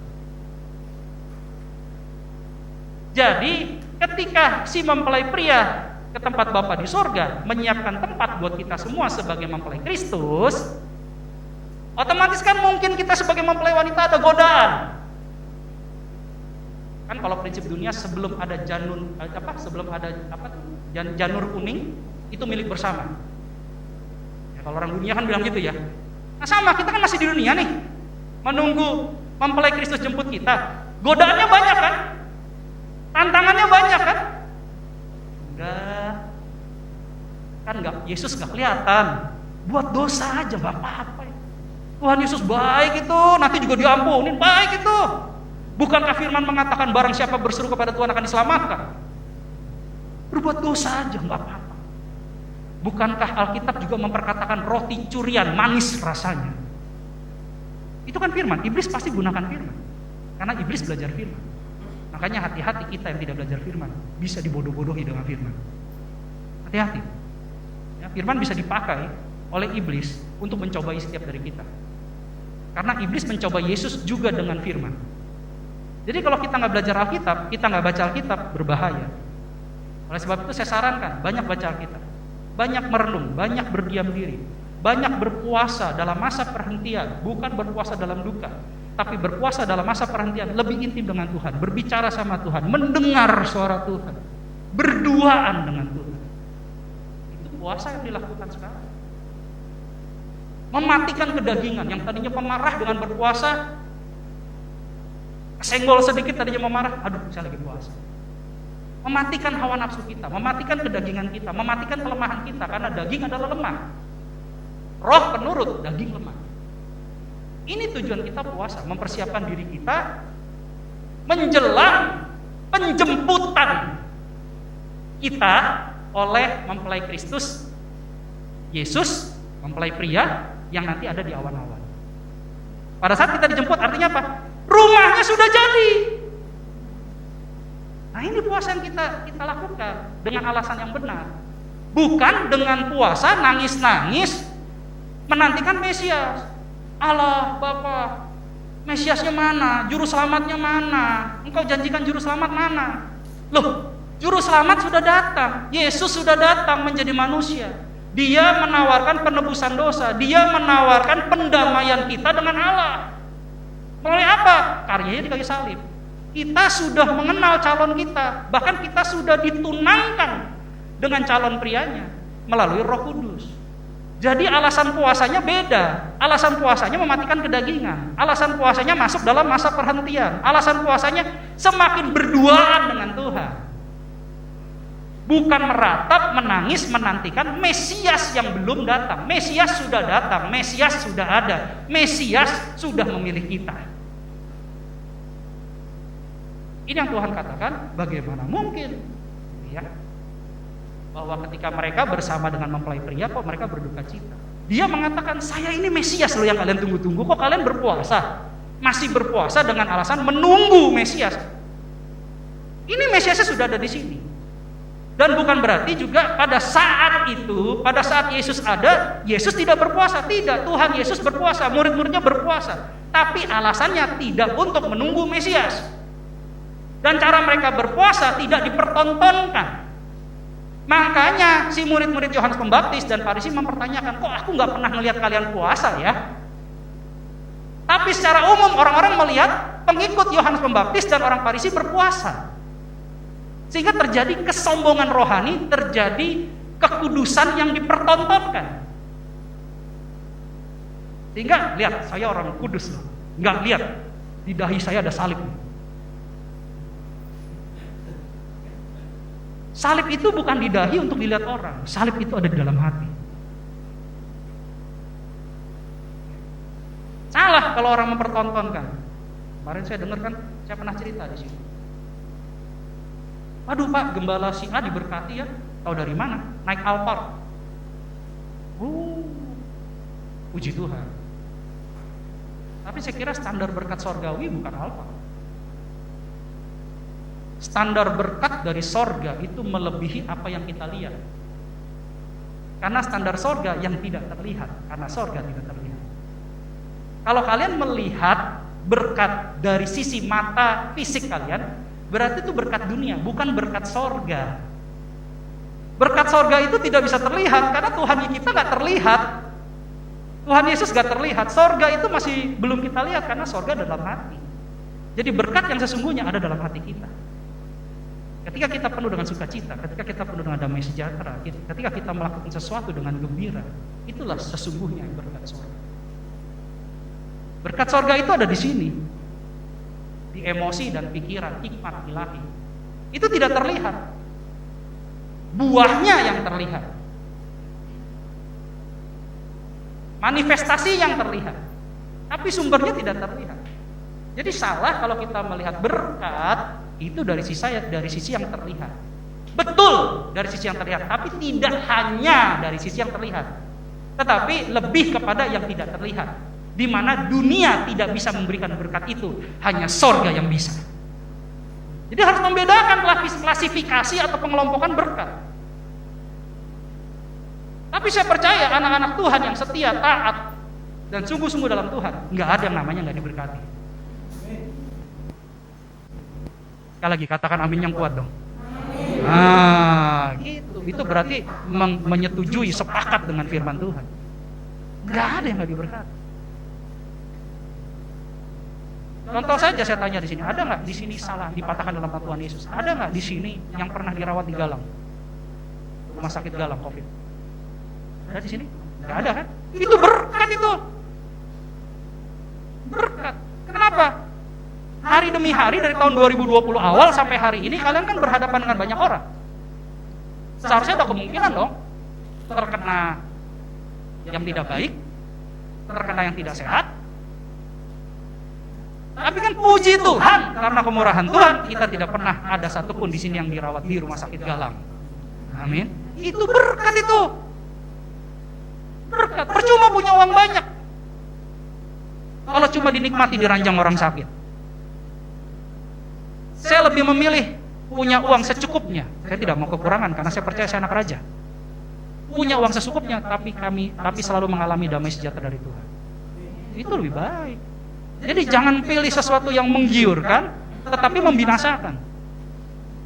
Jadi, ketika si mempelai pria ke tempat Bapa di sorga, menyiapkan tempat buat kita semua sebagai mempelai Kristus, otomatis kan mungkin kita sebagai mempelai wanita ada godaan. Kan kalau prinsip dunia sebelum ada janur kuning itu milik bersama. Ya, kalau orang dunia kan bilang gitu ya. Nah sama, kita kan masih di dunia nih, menunggu mempelai Kristus jemput kita. Godaannya banyak kan? Tantangannya banyak kan? Enggak, Yesus nggak kelihatan. Buat dosa aja nggak apa-apa. Tuhan Yesus baik itu, nanti juga diampunin, baik itu. Bukankah firman mengatakan barang siapa berseru kepada Tuhan akan diselamatkan? Berbuat dosa aja nggak apa-apa. Bukankah Alkitab juga memperkatakan roti curian manis rasanya? Itu kan firman. Iblis pasti gunakan firman, karena iblis belajar firman. Makanya hati-hati kita yang tidak belajar firman, bisa dibodoh-bodohi dengan firman. Hati-hati. Ya, firman bisa dipakai oleh iblis untuk mencobai setiap dari kita. Karena iblis mencoba Yesus juga dengan firman. Jadi kalau kita nggak belajar Alkitab, kita nggak baca Alkitab, berbahaya. Oleh sebab itu saya sarankan, banyak baca Alkitab, banyak merenung, banyak berdiam diri, banyak berpuasa dalam masa perhentian, bukan berpuasa dalam duka, tapi berpuasa dalam masa perhentian, lebih intim dengan Tuhan, berbicara sama Tuhan, mendengar suara Tuhan, berduaan dengan Tuhan. Itu puasa yang dilakukan sekarang. Mematikan kedagingan, yang tadinya pemarah dengan berpuasa, senggol sedikit tadinya memarah, aduh saya lagi puasa. Mematikan hawa nafsu kita, mematikan kedagingan kita, mematikan kelemahan kita, karena daging adalah lemah. Roh penurut, daging lemah. Ini tujuan kita puasa, mempersiapkan diri kita menjelang penjemputan kita oleh mempelai Kristus, Yesus, mempelai pria yang nanti ada di awan-awan. Pada saat kita dijemput artinya apa? Rumahnya sudah jadi. Nah ini puasa yang kita lakukan dengan alasan yang benar. Bukan dengan puasa nangis-nangis menantikan Mesias. Allah Bapa, Mesiasnya mana? Juru selamatnya mana? Engkau janjikan juru selamat mana? Loh, juru selamat sudah datang. Yesus sudah datang menjadi manusia. Dia menawarkan penebusan dosa. Dia menawarkan pendamaian kita dengan Allah. Melalui apa? Karyanya di kayu salib. Kita sudah mengenal calon kita, bahkan kita sudah ditunangkan dengan calon prianya melalui Roh Kudus. Jadi alasan puasanya beda. Alasan puasanya mematikan kedagingan. Alasan puasanya masuk dalam masa perhentian. Alasan puasanya semakin berduaan dengan Tuhan. Bukan meratap, menangis, menantikan Mesias yang belum datang. Mesias sudah datang, Mesias sudah ada, Mesias sudah memilih kita. Ini yang Tuhan katakan, bagaimana mungkin ya, bahwa ketika mereka bersama dengan mempelai pria, kok mereka berduka cita. Dia mengatakan, saya ini Mesias loh yang kalian tunggu-tunggu, kok kalian berpuasa? Masih berpuasa dengan alasan menunggu Mesias. Ini Mesiasnya sudah ada di sini. Dan bukan berarti juga pada saat itu, pada saat Yesus ada, Yesus tidak berpuasa. Tidak, Tuhan Yesus berpuasa, murid-muridnya berpuasa. Tapi alasannya tidak untuk menunggu Mesias. Dan cara mereka berpuasa tidak dipertontonkan. Makanya si murid-murid Yohanes Pembaptis dan Farisi mempertanyakan, kok aku nggak pernah melihat kalian puasa ya? Tapi secara umum orang-orang melihat pengikut Yohanes Pembaptis dan orang Farisi berpuasa. Sehingga terjadi kesombongan rohani, terjadi kekudusan yang dipertontonkan. Sehingga lihat, saya orang kudus loh. Nggak lihat, di dahi saya ada salib. Salib itu bukan di dahi untuk dilihat orang. Salib itu ada di dalam hati. Salah kalau orang mempertontonkan. Kemarin saya dengar kan, saya pernah cerita di sini. Aduh Pak, gembala si A diberkati ya. Tahu dari mana? Naik Alphard. Puji Tuhan. Tapi saya kira standar berkat sorgawi bukan Alphard. Standar berkat dari sorga itu melebihi apa yang kita lihat. Karena standar sorga yang tidak terlihat, karena sorga tidak terlihat. Kalau kalian melihat berkat dari sisi mata fisik kalian, berarti itu berkat dunia, bukan berkat sorga. Berkat sorga itu tidak bisa terlihat, karena Tuhan kita nggak terlihat. Tuhan Yesus nggak terlihat. Sorga itu masih belum kita lihat, karena sorga dalam hati. Jadi berkat yang sesungguhnya ada dalam hati kita. Ketika kita penuh dengan sukacita, ketika kita penuh dengan damai sejahtera, ketika kita melakukan sesuatu dengan gembira, itulah sesungguhnya berkat sorga. Berkat sorga itu ada di sini, di emosi dan pikiran, hikmat ilahi. Itu tidak terlihat, buahnya yang terlihat, manifestasi yang terlihat, tapi sumbernya tidak terlihat. Jadi salah kalau kita melihat berkat itu dari sisi yang terlihat. Betul dari sisi yang terlihat, tapi tidak hanya dari sisi yang terlihat, tetapi lebih kepada yang tidak terlihat, di mana dunia tidak bisa memberikan berkat itu, hanya sorga yang bisa. Jadi harus membedakan klasifikasi atau pengelompokan berkat. Tapi saya percaya anak-anak Tuhan yang setia, taat, dan sungguh-sungguh dalam Tuhan, nggak ada yang namanya nggak diberkati. Sekali lagi katakan amin yang kuat dong. Nah, gitu. Itu berarti menyetujui, sepakat dengan firman Tuhan. Nggak ada yang nggak diberkati. Contoh saja saya tanya di sini, ada nggak di sini salah dipatahkan dalam Tuhan Yesus? Ada nggak di sini yang pernah dirawat di Galang, rumah sakit Galang COVID? Ada di sini? Nggak ada kan? Itu berkat itu. Berkat. Kenapa? Hari demi hari dari tahun 2020 awal sampai hari ini kalian kan berhadapan dengan banyak orang. Seharusnya ada kemungkinan dong terkena yang tidak baik, terkena yang tidak sehat. Tapi kan puji Tuhan, karena kemurahan Tuhan kita tidak pernah ada satupun di sini yang dirawat di rumah sakit Galang. Amin. Itu berkat itu. Berkat. Percuma punya uang banyak kalau cuma dinikmati di ranjang orang sakit. Saya lebih memilih punya uang secukupnya. Saya tidak mau kekurangan karena saya percaya saya anak raja. Punya uang secukupnya, tapi selalu mengalami damai sejahtera dari Tuhan. Itu lebih baik. Jadi jangan pilih sesuatu yang menggiurkan, tetapi membinasakan.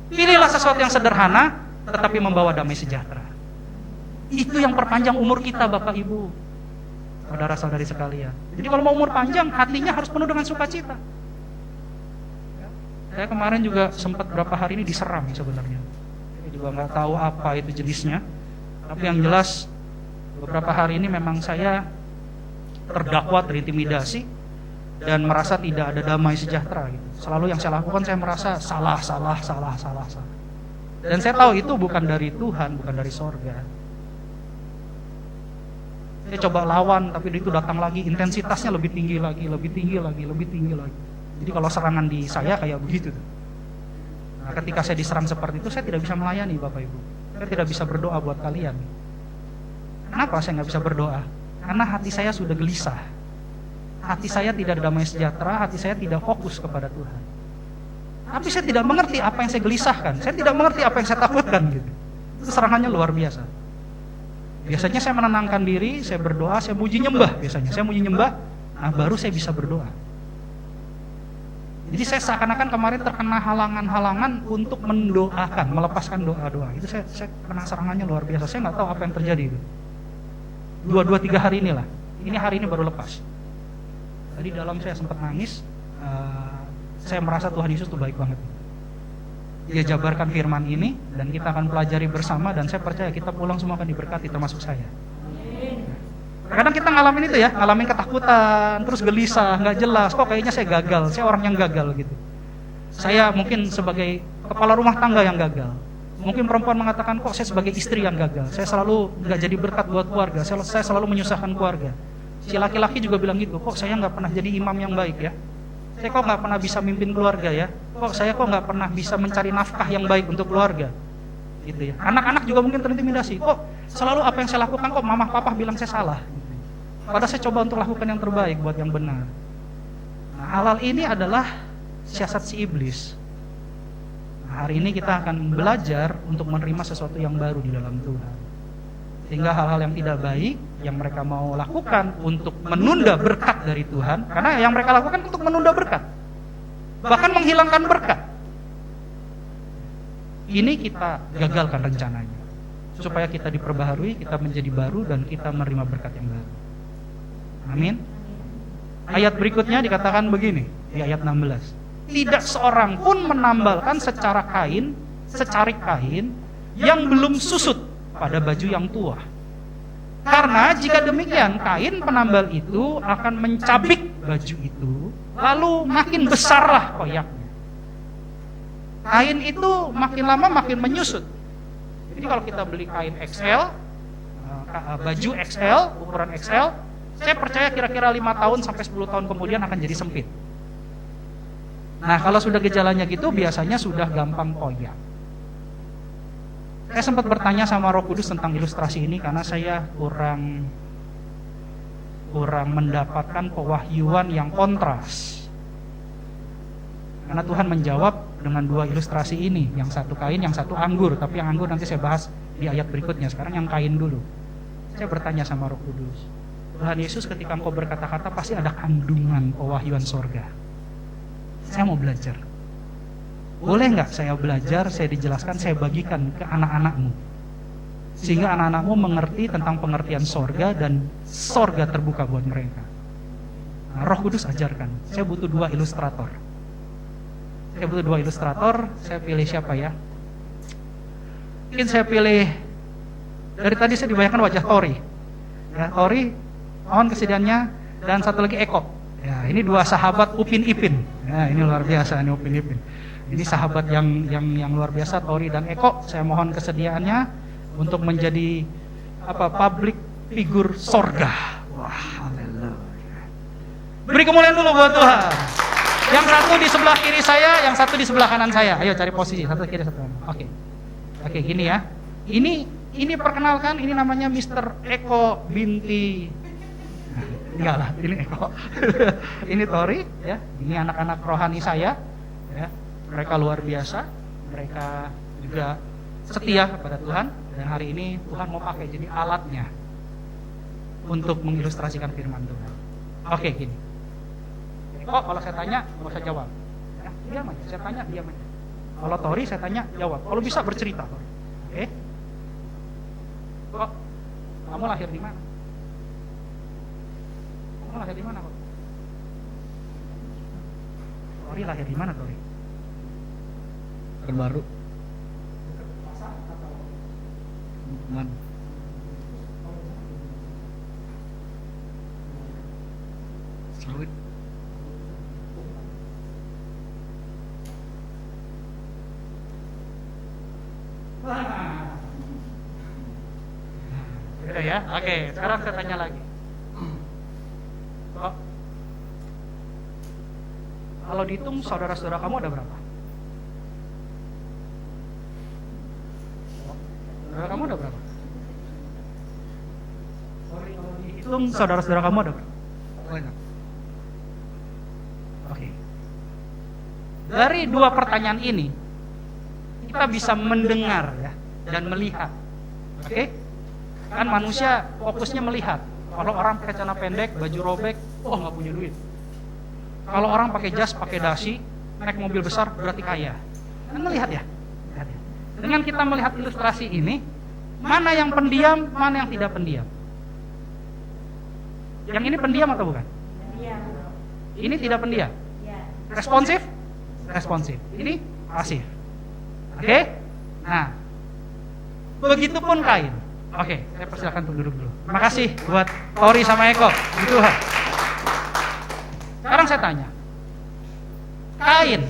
Pilihlah sesuatu yang sederhana, tetapi membawa damai sejahtera. Itu yang perpanjang umur kita, Bapak Ibu, saudara-saudari sekalian. Jadi kalau mau umur panjang, hatinya harus penuh dengan sukacita. Saya kemarin juga sempat berapa hari ini diseram sebenarnya. Saya juga nggak tahu apa itu jenisnya. Tapi yang jelas beberapa hari ini memang saya terdakwa, terintimidasi, dan merasa tidak ada damai sejahtera gitu. Selalu yang saya lakukan saya merasa salah. Dan saya tahu itu bukan dari Tuhan, bukan dari sorga. Saya coba lawan, tapi itu datang lagi, intensitasnya lebih tinggi lagi. Jadi kalau serangan di saya kayak begitu. Nah, ketika saya diserang seperti itu, saya tidak bisa melayani Bapak Ibu. Saya tidak bisa berdoa buat kalian. Kenapa saya nggak bisa berdoa? Karena hati saya sudah gelisah. Hati saya tidak damai sejahtera, hati saya tidak fokus kepada Tuhan. Tapi saya tidak mengerti apa yang saya gelisahkan. Saya tidak mengerti apa yang saya takutkan gitu. Itu serangannya luar biasa. Biasanya saya menenangkan diri, saya berdoa, saya muji nyembah biasanya. Saya muji nyembah, nah baru saya bisa berdoa. Jadi saya seakan-akan kemarin terkena halangan-halangan untuk mendoakan, melepaskan doa-doa. Itu saya kena serangannya luar biasa. Saya nggak tahu apa yang terjadi itu. 2-3 hari inilah. Ini hari ini baru lepas. Tadi dalam saya sempat nangis. Saya merasa Tuhan Yesus tuh baik banget. Dia jabarkan firman ini dan kita akan pelajari bersama, dan saya percaya kita pulang semua akan diberkati, termasuk saya. Kadang kita ngalamin itu ya, ngalamin ketakutan, terus gelisah, nggak jelas, kok kayaknya saya gagal, saya orang yang gagal gitu. Saya mungkin sebagai kepala rumah tangga yang gagal. Mungkin perempuan mengatakan, kok saya sebagai istri yang gagal, saya selalu nggak jadi berkat buat keluarga, saya selalu menyusahkan keluarga. Si laki-laki juga bilang gitu, kok saya nggak pernah jadi imam yang baik ya, saya kok nggak pernah bisa mimpin keluarga ya, saya kok nggak pernah bisa mencari nafkah yang baik untuk keluarga, gitu ya. Anak-anak juga mungkin terintimidasi, kok selalu apa yang saya lakukan kok mama papa bilang saya salah. Padahal saya coba untuk lakukan yang terbaik buat yang benar. Nah, hal-hal ini adalah siasat si iblis. Nah, hari ini kita akan belajar untuk menerima sesuatu yang baru di dalam Tuhan. Sehingga hal-hal yang tidak baik yang mereka mau lakukan untuk menunda berkat dari Tuhan, karena yang mereka lakukan untuk menunda berkat, bahkan menghilangkan berkat, ini kita gagalkan rencananya, supaya kita diperbaharui, kita menjadi baru, dan kita menerima berkat yang baru. Amin. Ayat berikutnya dikatakan begini, di ayat 16. Tidak seorang pun menambalkan secarik kain yang belum susut pada baju yang tua. Karena jika demikian, kain penambal itu akan mencabik baju itu, lalu makin besarlah koyaknya. Kain itu makin lama makin menyusut. Jadi kalau kita beli kain XL, baju XL, ukuran XL, saya percaya kira-kira 5 tahun sampai 10 tahun kemudian akan jadi sempit. Nah, kalau sudah gejalanya gitu, biasanya sudah gampang koyak. Saya sempat bertanya sama Roh Kudus tentang ilustrasi ini karena saya kurang mendapatkan pewahyuan yang kontras. Karena Tuhan menjawab dengan 2 ilustrasi ini, yang satu kain, yang satu anggur. Tapi yang anggur nanti saya bahas di ayat berikutnya. Sekarang yang kain dulu. Saya bertanya sama Roh Kudus, Tuhan Yesus, ketika Engkau berkata-kata pasti ada kandungan pewahyuan sorga. Saya mau belajar. Boleh nggak saya belajar, saya dijelaskan, saya bagikan ke anak-anakmu, sehingga anak-anakmu mengerti tentang pengertian sorga dan sorga terbuka buat mereka. Nah, Roh Kudus ajarkan. Saya butuh 2 ilustrator. Saya pilih siapa ya? Mungkin saya pilih, dari tadi saya dibayangkan wajah Tori. Ya, Tori, mohon kesediaannya, dan satu lagi Eko. Ya, ini 2 sahabat Upin Ipin. Ya, ini luar biasa, ini Upin Ipin. Ini sahabat yang luar biasa, Tori dan Eko. Saya mohon kesediaannya untuk menjadi public figure sorga. Wah, haleluya. Beri kemuliaan dulu buat Tuhan. Yang satu di sebelah kiri saya, yang satu di sebelah kanan saya. Ayo cari posisi, satu kiri, satu kanan. Oke, gini ya. Ini perkenalkan, ini namanya Mr. Eko binti. Enggak lah, ini Eko. Ini Tori, ya. Ini anak-anak rohani saya, ya. Mereka luar biasa, mereka juga setia kepada Tuhan, dan hari ini Tuhan mau pakai jadi alatnya untuk mengilustrasikan firman Tuhan. Oke, gini. Kok kalau saya tanya, nggak usah jawab. Ya, diam aja, saya tanya, diam aja. Kalau Tori, saya tanya, jawab. Kalau bisa bercerita, Tori. Oke? Kok, kamu lahir di mana? Kamu lahir di mana, kok? Tori lahir di mana, Tori? Terbaru. Man. Sawit. Udah ya? Oke, sekarang saya tanya lagi. Kok, kalau dihitung saudara-saudara kamu ada berapa? Saudara kamu ada berapa? Kalau dihitung saudara-saudara kamu ada berapa? Banyak. Oke. Dari 2 pertanyaan ini kita bisa mendengar ya dan melihat. Oke? Kan manusia fokusnya melihat. Kalau orang pakai celana pendek, baju robek, nggak punya duit. Kalau orang pakai jas, pakai dasi, naik mobil besar berarti kaya. Anda lihat ya? Lihat ya. Dengan kita melihat ilustrasi ini, mana yang pendiam, mana yang tidak pendiam? Yang ini pendiam atau bukan? Ini tidak pendiam. Responsif? Responsif. Ini pasif. Oke? Nah, begitupun Kain. Oke, saya persilakan untuk duduk dulu. Terima kasih buat Tori sama Eko. Puji Tuhan. Sekarang saya tanya, kain,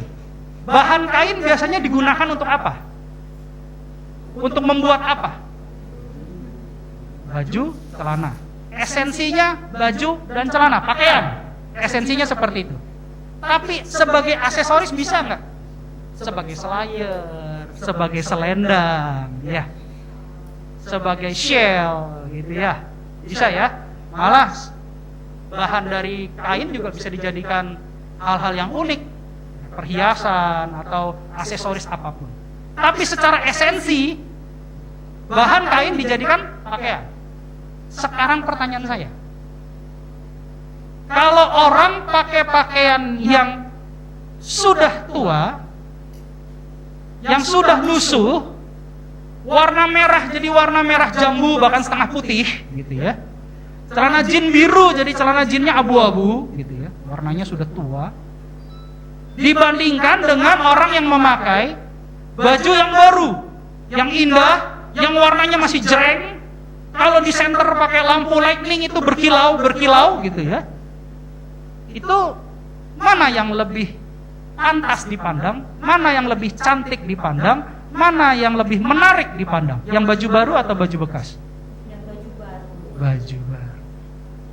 bahan kain biasanya digunakan untuk apa? Untuk membuat apa? Baju, celana. Esensinya baju dan celana, pakaian. Esensinya seperti itu. Tapi sebagai aksesoris bisa nggak? Sebagai slayer, sebagai selendang, ya. Sebagai shell, gitu ya. Bisa ya. Malah bahan dari kain juga bisa dijadikan hal-hal yang unik, perhiasan atau aksesoris apapun. Tapi secara esensi, bahan kain dijadikan pakaian. Sekarang pertanyaan saya, kalau orang pakai pakaian yang sudah tua, yang sudah lusuh, warna merah jadi warna merah jambu bahkan setengah putih, gitu ya. Celana jin biru jadi celana jinnya abu-abu, gitu ya. Warnanya sudah tua. Dibandingkan dengan orang yang memakai baju yang baru, yang indah, yang warnanya masih jreng. Kalau di center pakai lampu lightning itu berkilau, gitu ya. Itu mana yang lebih pantas dipandang, mana yang lebih cantik dipandang, mana yang lebih menarik dipandang? Yang baju baru atau baju bekas? Yang baju baru. Baju baru.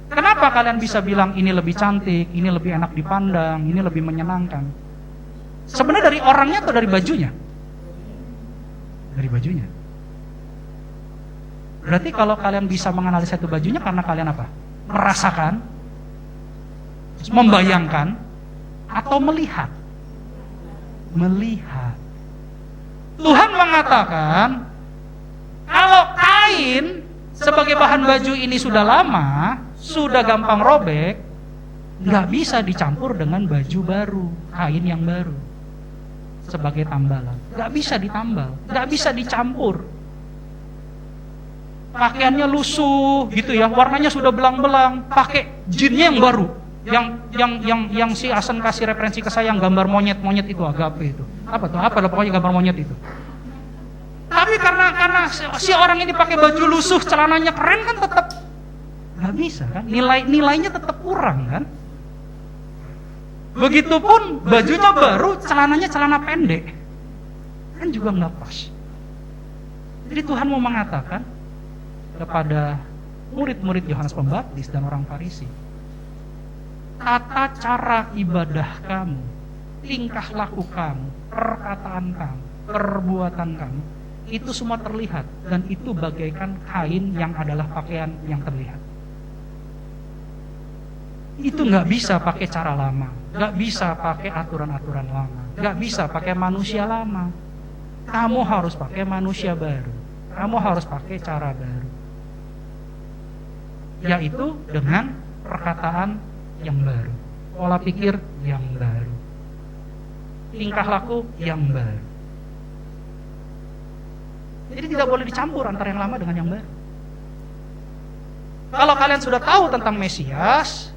Kenapa kalian bisa bilang ini lebih cantik, ini lebih enak dipandang, ini lebih menyenangkan? Sebenarnya dari orangnya atau dari bajunya? Dari bajunya. Berarti kalau kalian bisa menganalisa itu bajunya karena kalian apa? Merasakan, membayangkan, atau melihat? Melihat. Tuhan mengatakan, kalau kain sebagai bahan baju ini sudah lama, sudah gampang robek, nggak bisa dicampur dengan baju baru, kain yang baru sebagai tambalan. Nggak bisa ditambal, nggak bisa dicampur. Pakaiannya lusuh, gitu ya, warnanya sudah belang-belang, pakai jinnya yang baru, yang si Asen kasih referensi ke saya, yang gambar monyet itu agape itu. Apa tuh? Apa lah pokoknya gambar monyet itu. Tapi karena si orang ini pakai baju lusuh, celananya keren kan tetap nggak bisa kan? Nilainya tetap kurang kan? Begitupun bajunya baru, celananya celana pendek, kan juga nggak pas. Jadi Tuhan mau mengatakan kepada murid-murid Yohanes Pembaptis dan orang Farisi, tata cara ibadah kamu, tingkah laku kamu, perkataan kamu, perbuatan kamu, itu semua terlihat, dan itu bagaikan kain yang adalah pakaian yang terlihat. Itu nggak bisa pakai cara lama, nggak bisa pakai aturan-aturan lama, nggak bisa pakai manusia lama. Kamu harus pakai manusia baru, kamu harus pakai cara baru, yaitu dengan perkataan yang baru, pola pikir yang baru, tingkah laku yang baru. Jadi tidak boleh dicampur antara yang lama dengan yang baru. Kalau kalian sudah tahu tentang Mesias,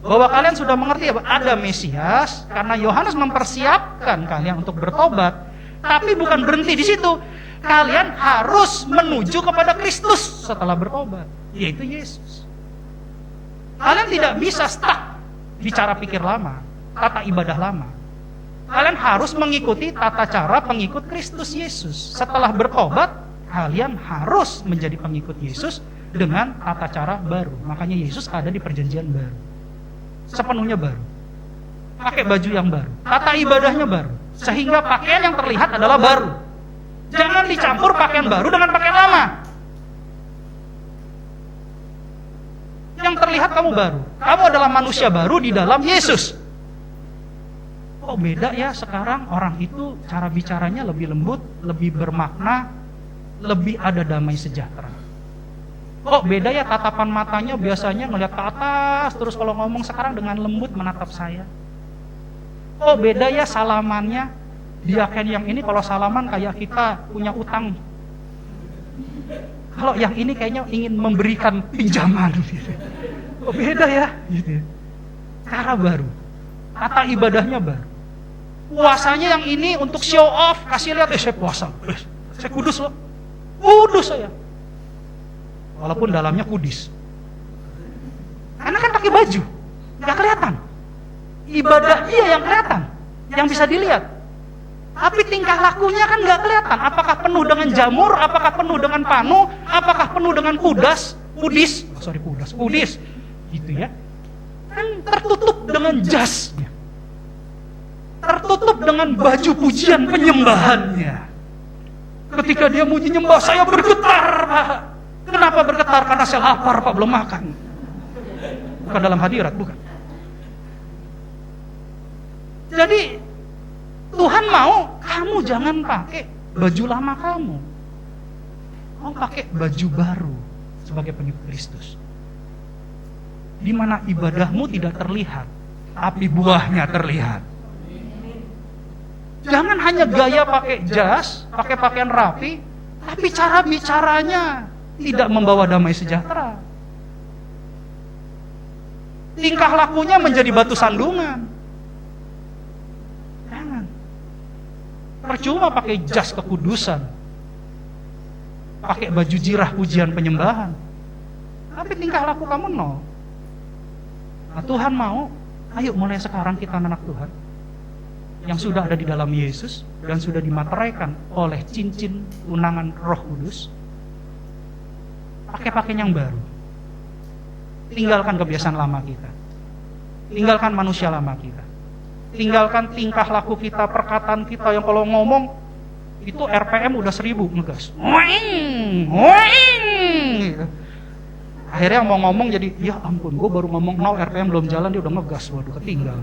bahwa kalian sudah mengerti ada Mesias, karena Yohanes mempersiapkan kalian untuk bertobat, tapi bukan berhenti di situ. Kalian harus menuju kepada Kristus setelah bertobat, yaitu Yesus. Kalian tidak bisa stuck di cara pikir lama, tata ibadah lama. Kalian harus mengikuti tata cara pengikut Kristus Yesus. Setelah bertobat, kalian harus menjadi pengikut Yesus dengan tata cara baru. Makanya Yesus ada di perjanjian baru, sepenuhnya baru, pakai baju yang baru, tata ibadahnya baru, sehingga pakaian yang terlihat adalah baru. Jangan dicampur pakaian baru dengan pakaian lama. Yang terlihat kamu baru, kamu adalah manusia baru di dalam Yesus. Kok beda ya sekarang, orang itu cara bicaranya lebih lembut, lebih bermakna, lebih ada damai sejahtera. Kok beda ya tatapan matanya, biasanya ngeliat ke atas terus kalau ngomong, sekarang dengan lembut menatap saya. Kok beda ya salamannya? Diaken yang ini kalau salaman kayak kita punya utang. Kalau yang ini kayaknya ingin memberikan pinjaman. Gitu. Kok beda ya? Gitu. Cara baru. Tata ibadahnya baru. Puasanya yang ini untuk show off. Kasih lihat, saya puasa. Saya kudus loh. Kudus saya. Walaupun dalamnya kudis. Karena kan pakai baju. Gak kelihatan. Ibadah dia yang kelihatan. Yang bisa dilihat. Tapi tingkah lakunya kan gak kelihatan. Apakah penuh dengan jamur? Apakah penuh dengan panu? Apakah penuh dengan kudis? Gitu ya. Kan tertutup dengan jasnya. Tertutup dengan baju pujian penyembahannya. Ketika dia muji nyembah, saya bergetar, Pak. Kenapa bergetar? Karena saya lapar, Pak, belum makan. Bukan dalam hadirat, bukan. Jadi Tuhan mau kamu jangan pakai baju lama kamu. Kamu pakai baju baru sebagai pengikut Kristus. Di mana ibadahmu tidak terlihat, tapi buahnya terlihat. Jangan hanya gaya pakai jas, pakai pakaian rapi, tapi cara bicaranya tidak membawa damai sejahtera. Tingkah lakunya menjadi batu sandungan. Jangan. Percuma pakai jas kekudusan, pakai baju jirah pujian penyembahan, tapi tingkah laku kamu nol. Nah, Tuhan mau, ayo mulai sekarang kita anak Tuhan yang sudah ada di dalam Yesus dan sudah dimateraikan oleh cincin undangan Roh Kudus, pakai pakaian yang baru. Tinggalkan kebiasaan lama kita, tinggalkan manusia lama kita, tinggalkan tingkah laku kita, perkataan kita yang kalau ngomong itu RPM udah 1000 ngegas, gitu. Akhirnya mau ngomong jadi, ya ampun, gue baru ngomong 0 RPM belum jalan dia udah ngegas, waduh ketinggal.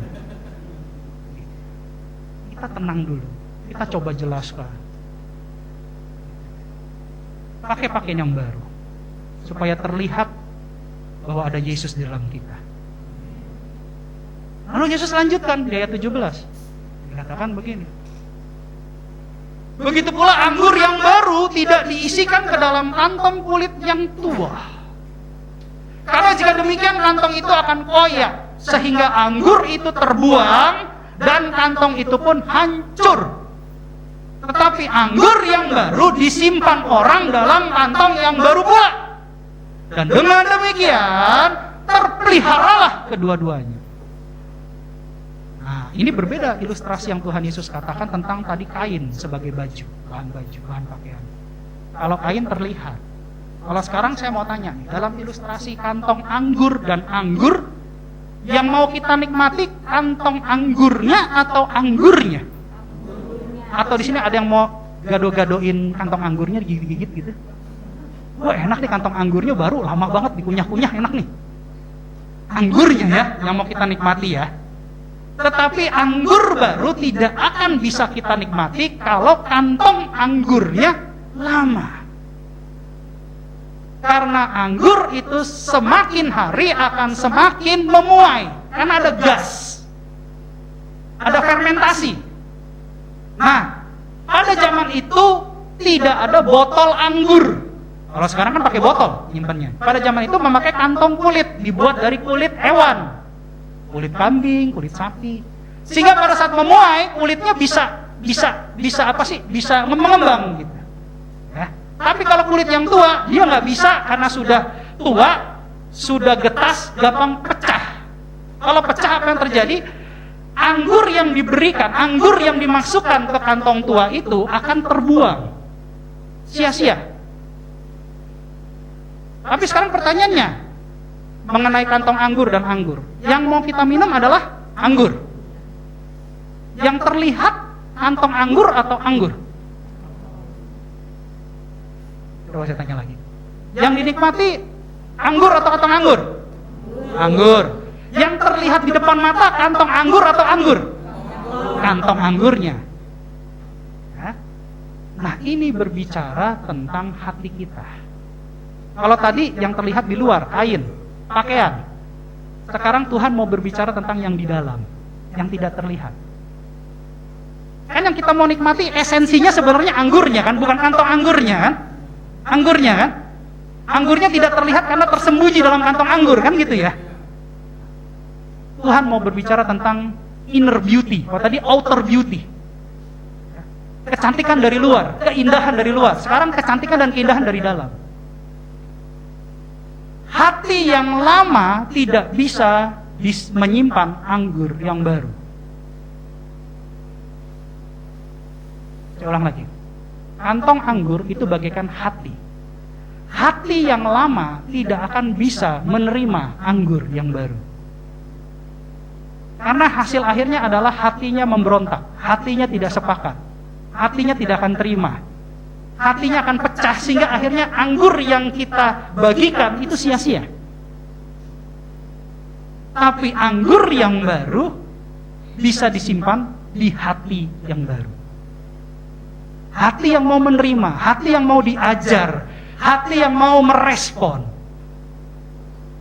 Kita tenang dulu, kita coba jelaskan. Pakai pakaian yang baru, supaya terlihat bahwa ada Yesus di dalam kita. Lalu Yesus lanjutkan di ayat 17, dikatakan begini. Begitu pula anggur yang baru tidak diisikan ke dalam kantong kulit yang tua. Karena jika demikian kantong itu akan koyak, sehingga anggur itu terbuang dan kantong itu pun hancur. Tetapi anggur yang baru disimpan orang dalam kantong yang baru pula. Dan dengan demikian terpeliharalah kedua-duanya. Nah, ini berbeda ilustrasi yang Tuhan Yesus katakan tentang tadi kain sebagai baju, bahan pakaian. Kalau kain terlihat. Kalau sekarang saya mau tanya, dalam ilustrasi kantong anggur dan anggur, yang mau kita nikmati kantong anggurnya atau anggurnya? Atau di sini ada yang mau gado-gadoin kantong anggurnya digigit-gigit gitu? Wah enak nih kantong anggurnya baru, lama banget dikunyah-kunyah, enak nih. Anggurnya ya, yang mau kita nikmati ya. Tetapi anggur baru tidak akan bisa kita nikmati kalau kantong anggurnya lama. Karena anggur itu semakin hari akan semakin memuai. Karena ada gas, ada fermentasi. Nah, pada zaman itu tidak ada botol anggur. Kalau sekarang kan pakai botol nyimpannya. Pada zaman itu memakai kantong kulit, dibuat dari kulit hewan, kulit kambing, kulit sapi. Sehingga pada saat memuai kulitnya bisa apa sih? Bisa mengembang gitu. Ya. Tapi kalau kulit yang tua dia nggak bisa karena sudah tua, sudah getas, gampang pecah. Kalau pecah apa yang terjadi? Anggur yang diberikan, anggur yang dimasukkan ke kantong tua itu akan terbuang, sia-sia. Tapi sekarang pertanyaannya mengenai kantong anggur dan anggur. Yang mau kita minum adalah anggur. Yang terlihat kantong anggur atau anggur? Coba saya tanya lagi. Yang dinikmati anggur atau kantong anggur? Anggur. Yang terlihat di depan mata kantong anggur atau anggur? Kantong anggurnya. Nah ini berbicara tentang hati kita. Kalau tadi yang terlihat di luar, kain, pakaian. Sekarang Tuhan mau berbicara tentang yang di dalam, yang tidak terlihat. Kan yang kita mau nikmati esensinya sebenarnya anggurnya kan, bukan kantong anggurnya kan? Anggurnya kan? Anggurnya tidak terlihat karena tersembunyi dalam kantong anggur kan gitu ya. Tuhan mau berbicara tentang inner beauty, kalau tadi outer beauty. Kecantikan dari luar, keindahan dari luar. Sekarang kecantikan dan keindahan dari dalam. Hati yang lama tidak bisa menyimpan anggur yang baru. Saya ulang lagi. Kantong anggur itu bagaikan hati. Hati yang lama tidak akan bisa menerima anggur yang baru. Karena hasil akhirnya adalah hatinya memberontak, hatinya tidak sepakat, hatinya tidak akan terima, hatinya akan pecah sehingga akhirnya anggur yang kita bagikan itu sia-sia. Tapi anggur yang baru bisa disimpan di hati yang baru. Hati yang mau menerima, hati yang mau diajar, hati yang mau merespon.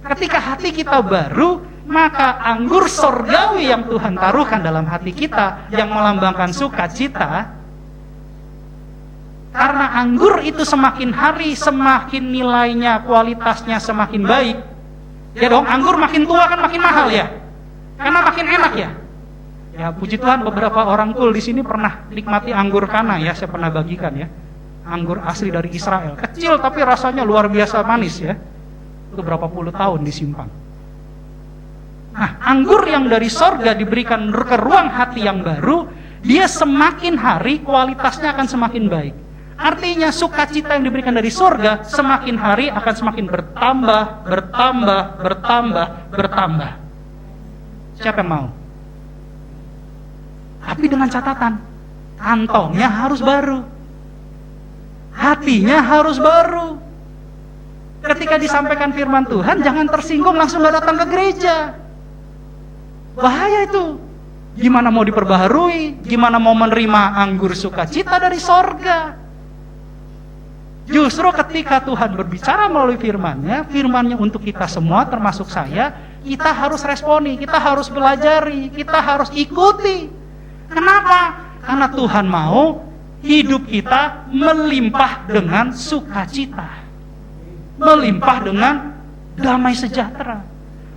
Ketika hati kita baru, maka anggur sorgawi yang Tuhan taruhkan dalam hati kita yang melambangkan sukacita, karena anggur itu semakin hari semakin nilainya, kualitasnya semakin baik. Ya dong, anggur makin tua kan makin mahal ya, karena makin enak ya. Ya puji Tuhan, beberapa orang cool di sini pernah nikmati anggur Kana ya, saya pernah bagikan ya. Anggur asli dari Israel, kecil tapi rasanya luar biasa manis ya. Itu berapa puluh tahun disimpan. Nah, anggur yang dari sorga diberikan ke ruang hati yang baru, dia semakin hari kualitasnya akan semakin baik. Artinya sukacita yang diberikan dari sorga semakin hari akan semakin bertambah, bertambah, bertambah, bertambah. Siapa yang mau? Tapi dengan catatan, kantongnya harus baru, hatinya harus baru. Ketika disampaikan firman Tuhan, jangan tersinggung langsung gak datang ke gereja. Bahaya itu. Gimana mau diperbaharui? Gimana mau menerima anggur sukacita dari sorga? Justru ketika Tuhan berbicara melalui firman-Nya, firman-Nya untuk kita semua termasuk saya, kita harus responi, kita harus belajari, kita harus ikuti. Kenapa? Karena Tuhan mau hidup kita melimpah dengan sukacita, melimpah dengan damai sejahtera,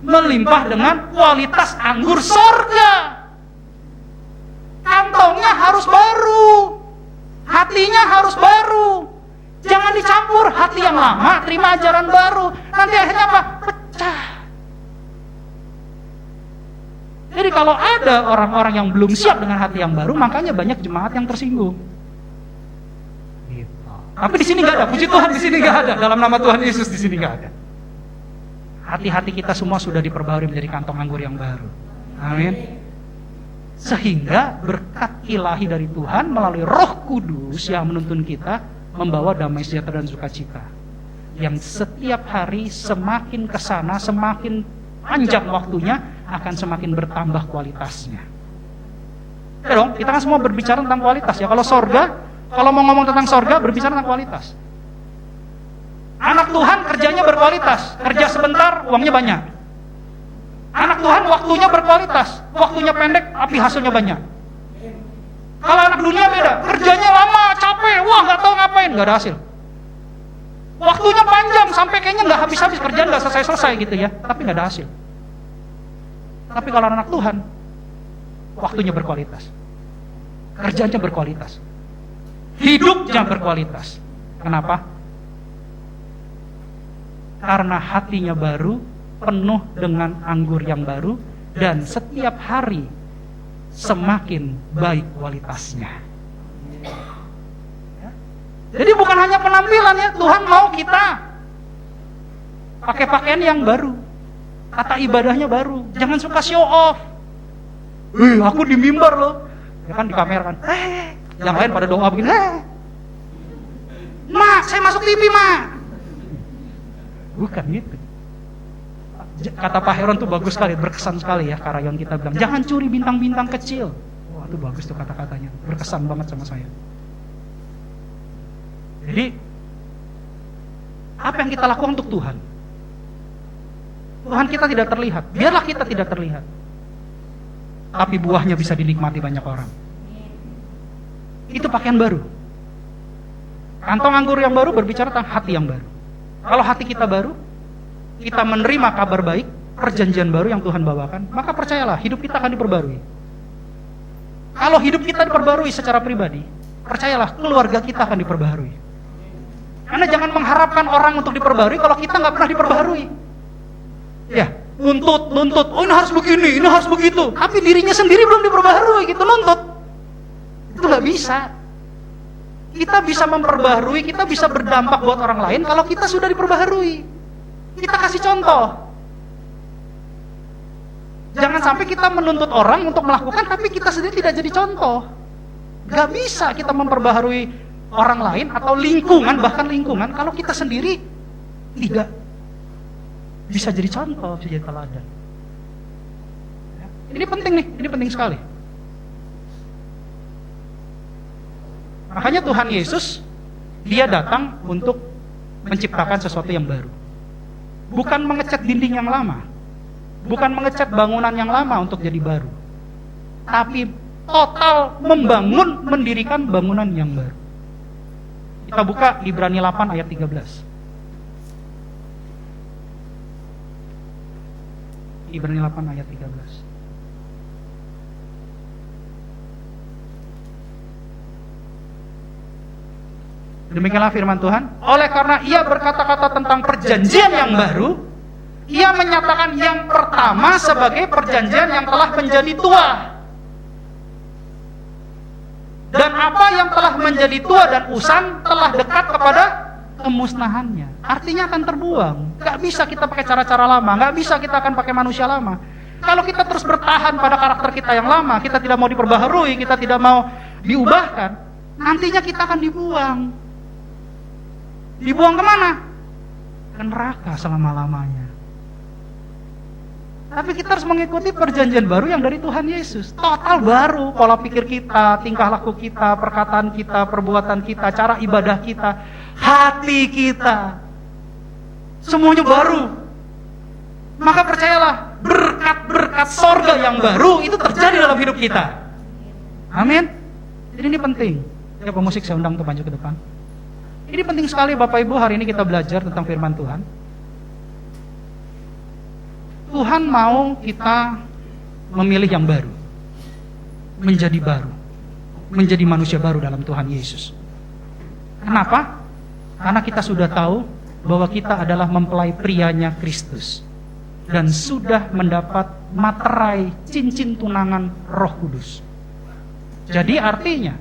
melimpah dengan kualitas anggur sorga. Kantongnya harus baru, hatinya harus baru. Jangan dicampur hati yang lama, terima ajaran baru. Nanti akhirnya apa? Pecah. Jadi kalau ada orang-orang yang belum siap dengan hati yang baru, makanya banyak jemaat yang tersinggung. Gitu. Tapi di sini nggak ada, puji Tuhan di sini nggak ada. Dalam nama Tuhan Yesus di sini nggak ada. Hati-hati kita semua sudah diperbaharui menjadi kantong anggur yang baru. Amin. Sehingga berkat ilahi dari Tuhan melalui Roh Kudus yang menuntun kita membawa damai sejahtera dan sukacita. Yang setiap hari semakin kesana, semakin panjang waktunya, akan semakin bertambah kualitasnya. Ya dong, kita kan semua berbicara tentang kualitas ya. Kalau sorga, kalau mau ngomong tentang sorga, berbicara tentang kualitas. Anak Tuhan kerjanya berkualitas, kerja sebentar, uangnya banyak. Anak Tuhan waktunya berkualitas, waktunya pendek, tapi hasilnya banyak. Kalau anak dunia beda, kerjanya lama, capek, wah nggak tahu ngapain, nggak ada hasil. Waktunya panjang, sampai kayaknya nggak habis-habis, kerjaan nggak selesai-selesai gitu ya, tapi nggak ada hasil. Tapi kalau anak Tuhan, waktunya berkualitas, kerjanya berkualitas, hidupnya berkualitas. Kenapa? Karena hatinya baru, penuh dengan anggur yang baru, dan setiap hari semakin baik kualitasnya. Jadi bukan hanya penampilan ya, Tuhan mau kita pakai pakaian yang baru, kata ibadahnya baru. Jangan suka show off. Aku di mimbar loh, ya kan di kamera kan. Yang lain pada doa begini. Mak, saya masuk TV mak. Bukan gitu. Kata Pak Heron tuh bagus sekali, berkesan sekali ya, Karayon kita bilang, jangan curi bintang-bintang kecil. Wah itu bagus tuh kata-katanya, berkesan banget sama saya. Jadi, apa yang kita lakukan untuk Tuhan? Tuhan kita tidak terlihat, biarlah kita tidak terlihat. Tapi buahnya bisa dinikmati banyak orang. itu pakaian baru. Kantong anggur yang baru berbicara tentang hati yang baru. Kalau hati kita baru, kita menerima kabar baik, perjanjian baru yang Tuhan bawakan, maka percayalah, hidup kita akan diperbarui. Kalau hidup kita diperbarui secara pribadi, percayalah, keluarga kita akan diperbarui. Karena jangan mengharapkan orang untuk diperbarui kalau kita nggak pernah diperbarui. Ya, nuntut, oh ini harus begini, ini harus begitu. Tapi dirinya sendiri belum diperbarui, gitu nuntut. Itu nggak bisa. Kita bisa memperbarui, kita bisa berdampak buat orang lain kalau kita sudah diperbaharui. Kita kasih contoh. Jangan sampai kita menuntut orang untuk melakukan, tapi kita sendiri tidak jadi contoh. Gak bisa kita memperbaharui orang lain atau lingkungan, bahkan lingkungan, kalau kita sendiri tidak bisa jadi contoh, bisa jadi teladan. Ini penting nih, ini penting sekali. Makanya Tuhan Yesus, dia datang untuk menciptakan sesuatu yang baru. Bukan mengecat dinding yang lama, bukan mengecat bangunan yang lama untuk jadi baru, tapi total membangun, mendirikan bangunan yang baru. Kita buka Ibrani 8 ayat 13. Ibrani 8 ayat 13. Demikianlah firman Tuhan. Oleh karena ia berkata-kata tentang perjanjian yang baru, ia menyatakan yang pertama sebagai perjanjian yang telah menjadi tua. Dan apa yang telah menjadi tua dan usang telah dekat kepada kemusnahannya. Artinya akan terbuang. Gak bisa kita pakai cara-cara lama, gak bisa kita akan pakai manusia lama. Kalau kita terus bertahan pada karakter kita yang lama, kita tidak mau diperbaharui, kita tidak mau diubahkan, nantinya kita akan dibuang. Dibuang kemana? Ke neraka selama-lamanya. Tapi kita harus mengikuti perjanjian baru yang dari Tuhan Yesus. Total baru, pola pikir kita, tingkah laku kita, perkataan kita, perbuatan kita, cara ibadah kita, hati kita. Semuanya baru. Maka percayalah, berkat-berkat sorga yang baru itu terjadi dalam hidup kita. Amin. Jadi ini penting. Ya, pemusik saya undang untuk maju ke depan. Ini penting sekali Bapak Ibu, hari ini kita belajar tentang firman Tuhan. Tuhan mau kita memilih yang baru, menjadi baru, menjadi manusia baru dalam Tuhan Yesus. Kenapa? Karena kita sudah tahu bahwa kita adalah mempelai prianya Kristus dan sudah mendapat materai cincin tunangan Roh Kudus. Jadi artinya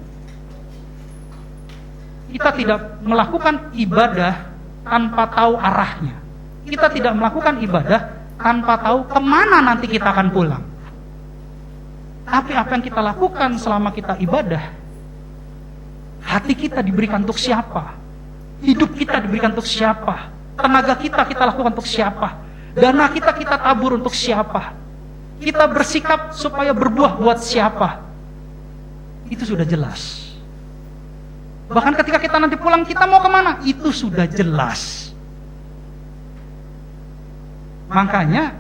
kita tidak melakukan ibadah tanpa tahu arahnya. Kita tidak melakukan ibadah tanpa tahu kemana nanti kita akan pulang. Tapi apa yang kita lakukan selama kita ibadah, hati kita diberikan untuk siapa? Hidup kita diberikan untuk siapa? Tenaga kita lakukan untuk siapa? Dana kita tabur untuk siapa? Kita bersikap supaya berbuah buat siapa? Itu sudah jelas. Bahkan ketika kita nanti pulang, kita mau kemana? Itu sudah jelas. Makanya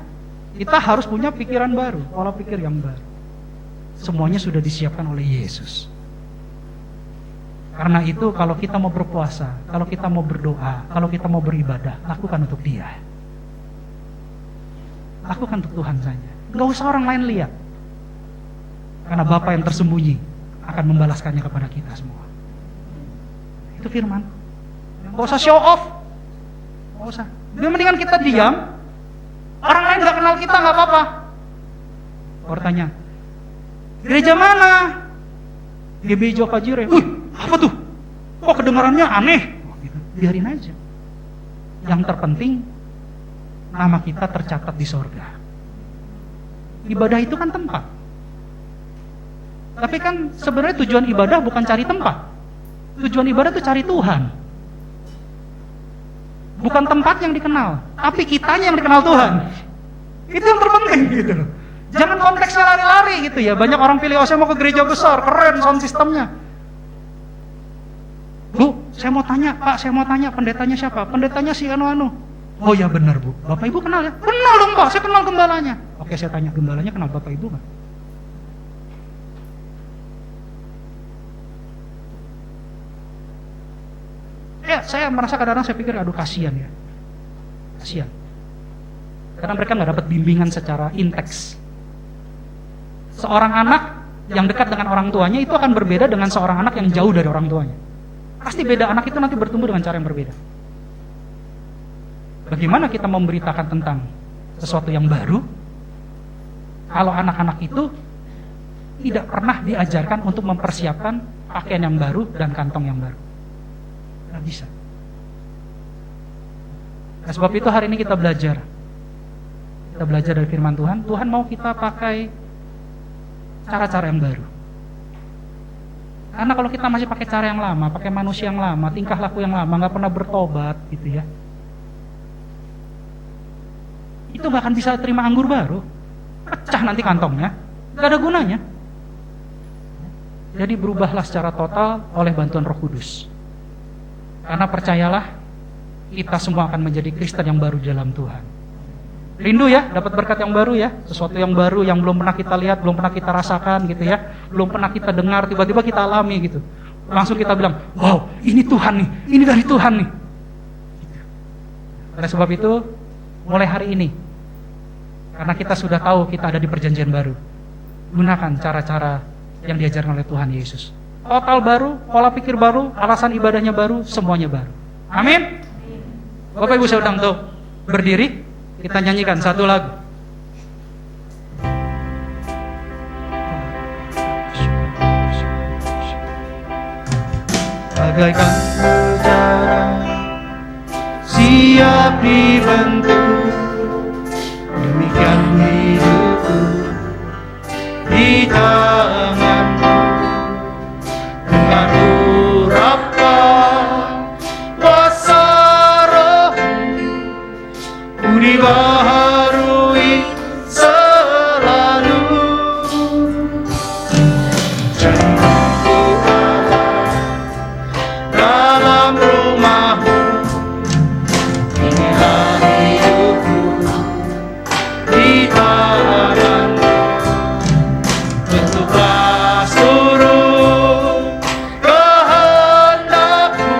kita harus punya pikiran baru, pola pikir yang baru. Semuanya sudah disiapkan oleh Yesus. Karena itu kalau kita mau berpuasa, kalau kita mau berdoa, kalau kita mau beribadah, lakukan untuk Dia. Lakukan untuk Tuhan saja. Gak usah orang lain lihat. Karena Bapa yang tersembunyi akan membalaskannya kepada kita semua. Itu firman. Gak usah show off. Gak usah. Dia mendingan kita diam. Orang lain gak kenal kita gak apa-apa. Orang tanya, gereja mana? GBI Joko Jire. Apa tuh? Kok kedengarannya aneh? Biarin aja. Yang terpenting nama kita tercatat di sorga. Ibadah itu kan tempat. Tapi kan sebenarnya tujuan ibadah bukan cari tempat. Tujuan ibadah itu cari Tuhan. Bukan tempat yang dikenal, tapi kitanya yang dikenal Tuhan. Itu yang terpenting gitu loh. Jangan konteksnya lari-lari gitu ya. Banyak orang pilih, oh saya mau ke gereja besar, keren sound sistemnya. Bu, saya mau tanya, Pak, saya mau tanya pendetanya siapa? Pendetanya si anu-anu. Oh ya benar Bu, Bapak Ibu kenal ya? Kenal dong Pak, saya kenal gembalanya. Oke, saya tanya, gembalanya kenal Bapak Ibu nggak? Saya merasa kadang-kadang saya pikir, aduh kasihan ya. Kasihan. Karena mereka nggak dapat bimbingan secara inteks. Seorang anak yang dekat dengan orang tuanya itu akan berbeda dengan seorang anak yang jauh dari orang tuanya. Pasti beda, anak itu nanti bertumbuh dengan cara yang berbeda. Bagaimana kita memberitakan tentang sesuatu yang baru kalau anak-anak itu tidak pernah diajarkan untuk mempersiapkan pakaian yang baru dan kantong yang baru? Nggak bisa. Nah, sebab itu hari ini kita belajar. Kita belajar dari firman Tuhan. Tuhan mau kita pakai cara-cara yang baru. Karena kalau kita masih pakai cara yang lama, pakai manusia yang lama, tingkah laku yang lama, nggak pernah bertobat gitu ya, itu nggak akan bisa terima anggur baru. Pecah nanti kantongnya, nggak ada gunanya. Jadi berubahlah secara total oleh bantuan Roh Kudus. Karena percayalah, kita semua akan menjadi Kristen yang baru dalam Tuhan. Rindu ya, dapat berkat yang baru ya, sesuatu yang baru yang belum pernah kita lihat, belum pernah kita rasakan gitu ya, belum pernah kita dengar, tiba-tiba kita alami gitu. Langsung kita bilang, wow, ini Tuhan nih, ini dari Tuhan nih. Oleh sebab itu, mulai hari ini, karena kita sudah tahu kita ada di perjanjian baru, gunakan cara-cara yang diajarkan oleh Tuhan Yesus. Total baru, pola pikir baru, alasan ibadahnya baru, semuanya baru. Amin. Bapak Ibu saya undang untuk berdiri. Kita nyanyikan satu lagu. Bagaikan sejarah siap dibentuk, demikian hidupku di tanganmu. Dengan urapan kuasa Roh-Mu, ku dibaharui selalu. Janganku Allah dalam rumah-Mu, inilah hidupku di tangan-Mu. Bentuklah seluruh kehendak-Mu,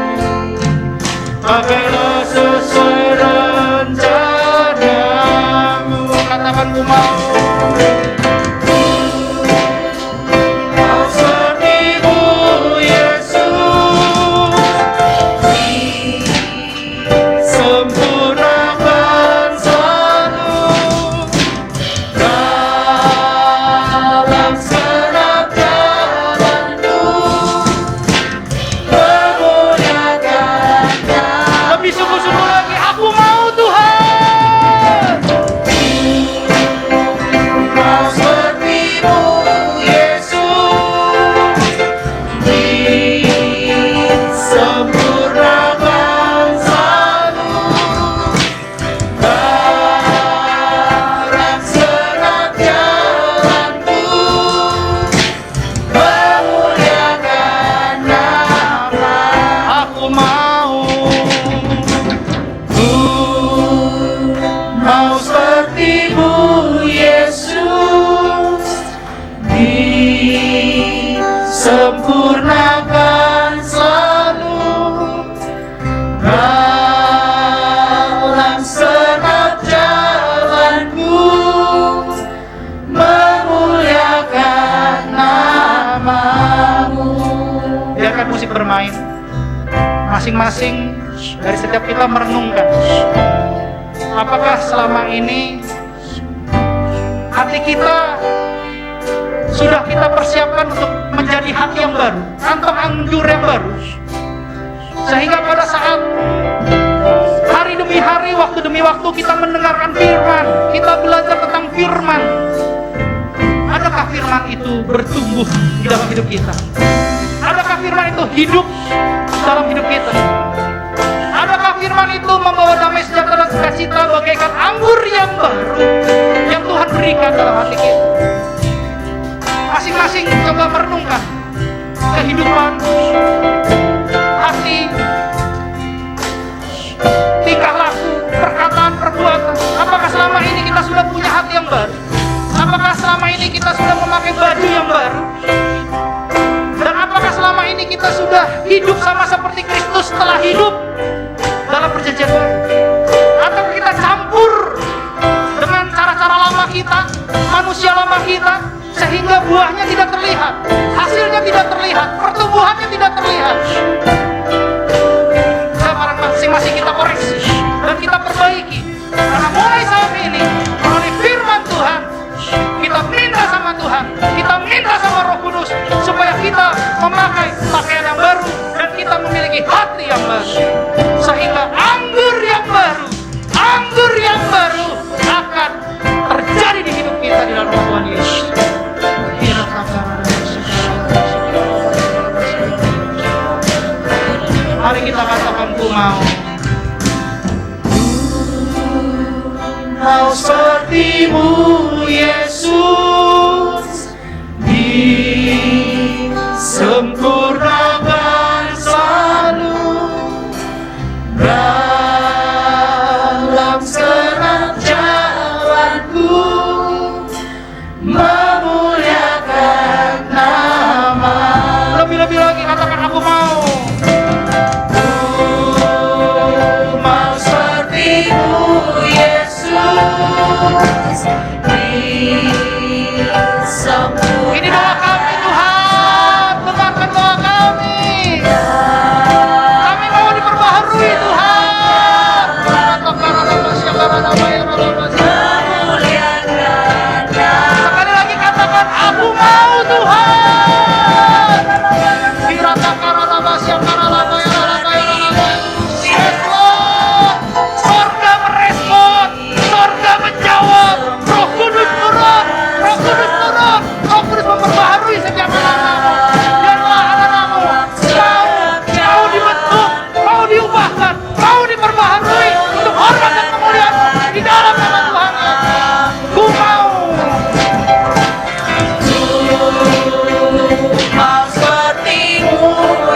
pakailah sesuai rencana-Mu. Katakan ku mau seperti-Mu Yesus, sempurnakan selalu dalam segenap jalanku, memuliakan Nama. Lebih sungguh-sungguh lagi, aku mau Tuhan. Mau seperti-Mu Yesus, disempurnakan selalu dalam segenap jalanku, memuliakan Nama. Aku mau seperti-Mu Yesus, disempurnakan selalu dalam segenap jalanku, memuliakan Nama-Mu. Biarkan musik bermain, masing-masing dari setiap kita merenungkan, apakah selama ini hati kita sudah kita persiapkan untuk menjadi hati yang baru, kantong anggur yang baru, sehingga pada saat hari demi hari, waktu demi waktu kita mendengarkan firman, kita belajar tentang firman, adakah firman itu bertumbuh di dalam hidup kita? Adakah firman itu hidup dalam hidup kita? Adakah firman itu membawa damai sejahtera dan sukacita bagaikan anggur yang baru yang Tuhan berikan dalam hati kita? Masing-masing coba merenungkan kehidupan, hati, tingkah laku, perkataan, perbuatan. Apakah selama ini kita sudah punya hati yang baru? Apakah selama ini kita sudah memakai baju yang baru? Dan apakah selama ini kita sudah hidup sama seperti Kristus telah hidup? kita sehingga buahnya tidak terlihat, hasilnya tidak terlihat, pertumbuhannya tidak terlihat. Sekarang masing-masing kita koreksi dan kita perbaiki. Karena mulai saat ini, melalui firman Tuhan, kita minta sama Tuhan, kita minta sama Roh Kudus supaya kita memakai pakaian yang baru dan kita memiliki hati yang baru, sehingga anggur yang baru akan terjadi di hidup kita di dalam Tuhan Yesus. Mari kita katakan, ku mau sepertimu Yesus, disempurnakan selalu dalam segenap jalanku, memuliakan nama. Lebih-lebih lagi katakan, aku mau. Ini doa kami Tuhan, dengarkan doa kami. Kami mau diperbaharui Tuhan. Sekali lagi katakan, aku mau Tuhan. Sorga merespon, sorga menjawab. Roh Kudus turun, Roh Kudus turun, Roh Kudus memperbaharui setiap anak-anakmu. Biarlah anak-anakmu mau dibentuk, mau diubahkan, mau diperbaharui untuk hormat dan kemuliaan di dalam nama Tuhan. Ku mau sepertimu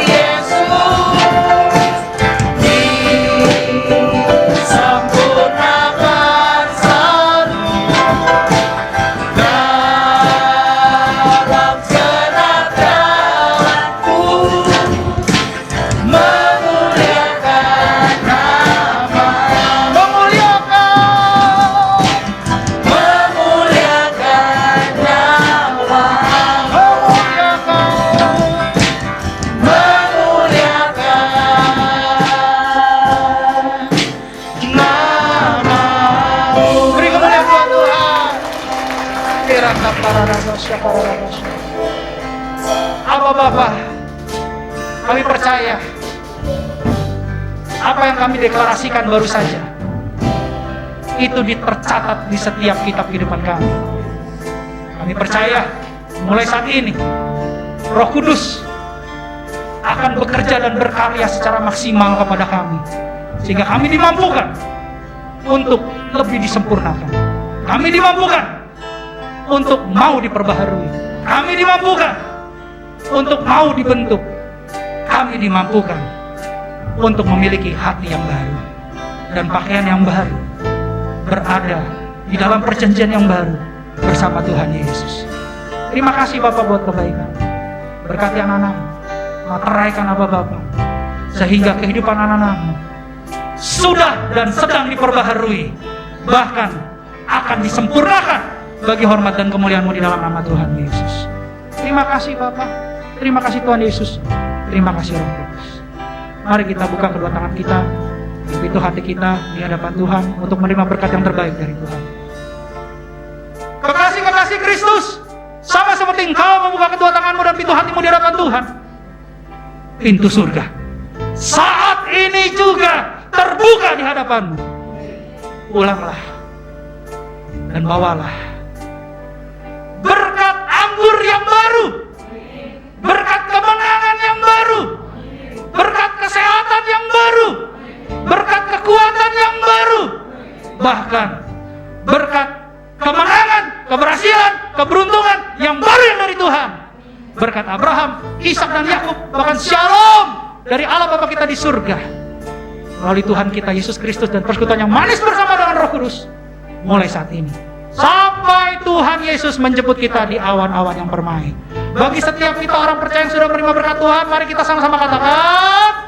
Yesus, disempurnakan selalu dalam segenap jalanku, memuliakan nama, memuliakan nama, beri kemuliaan buat Tuhan. Apa Bapa, kami percaya apa yang kami deklarasikan baru saja itu tercatat di setiap kitab kehidupan kami. Kami percaya mulai saat ini Roh Kudus akan bekerja dan berkarya secara maksimal kepada kami, sehingga kami dimampukan untuk lebih disempurnakan. Kami dimampukan untuk mau diperbaharui. Kami dimampukan untuk mau dibentuk. Kami dimampukan untuk memiliki hati yang baru dan pakaian yang baru, berada di dalam perjanjian yang baru bersama Tuhan Yesus. Terima kasih Bapak buat kebaikan. Berkati anak-anakmu, materaikan apa Bapak, sehingga kehidupan anak-anakmu sudah dan sedang diperbaharui, bahkan akan disempurnakan bagi hormat dan kemuliaan-Mu di dalam nama Tuhan Yesus. Terima kasih Bapak, terima kasih Tuhan Yesus, terima kasih Roh Kudus. Mari kita buka kedua tangan kita, pintu hati kita di hadapan Tuhan untuk menerima berkat yang terbaik dari Tuhan. Kekasih-kekasih Kristus, sama seperti engkau membuka kedua tanganmu dan pintu hatimu di hadapan Tuhan, pintu surga saat ini juga terbuka di hadapanmu. Pulanglah dan bawalah berkat anggur yang baru, berkat kemenangan yang baru, berkat kesehatan yang baru, berkat kekuatan yang baru, bahkan berkat kemenangan, keberhasilan, keberuntungan yang baru yang dari Tuhan. Berkat Abraham, Ishak dan Yakub, bahkan shalom dari Allah Bapa kita di surga, melalui Tuhan kita Yesus Kristus dan persekutuan yang manis bersama dengan Roh Kudus, mulai saat ini sampai Tuhan Yesus menjemput kita di awan-awan yang permai. Bagi setiap kita orang percaya yang sudah menerima berkat Tuhan, mari kita sama-sama katakan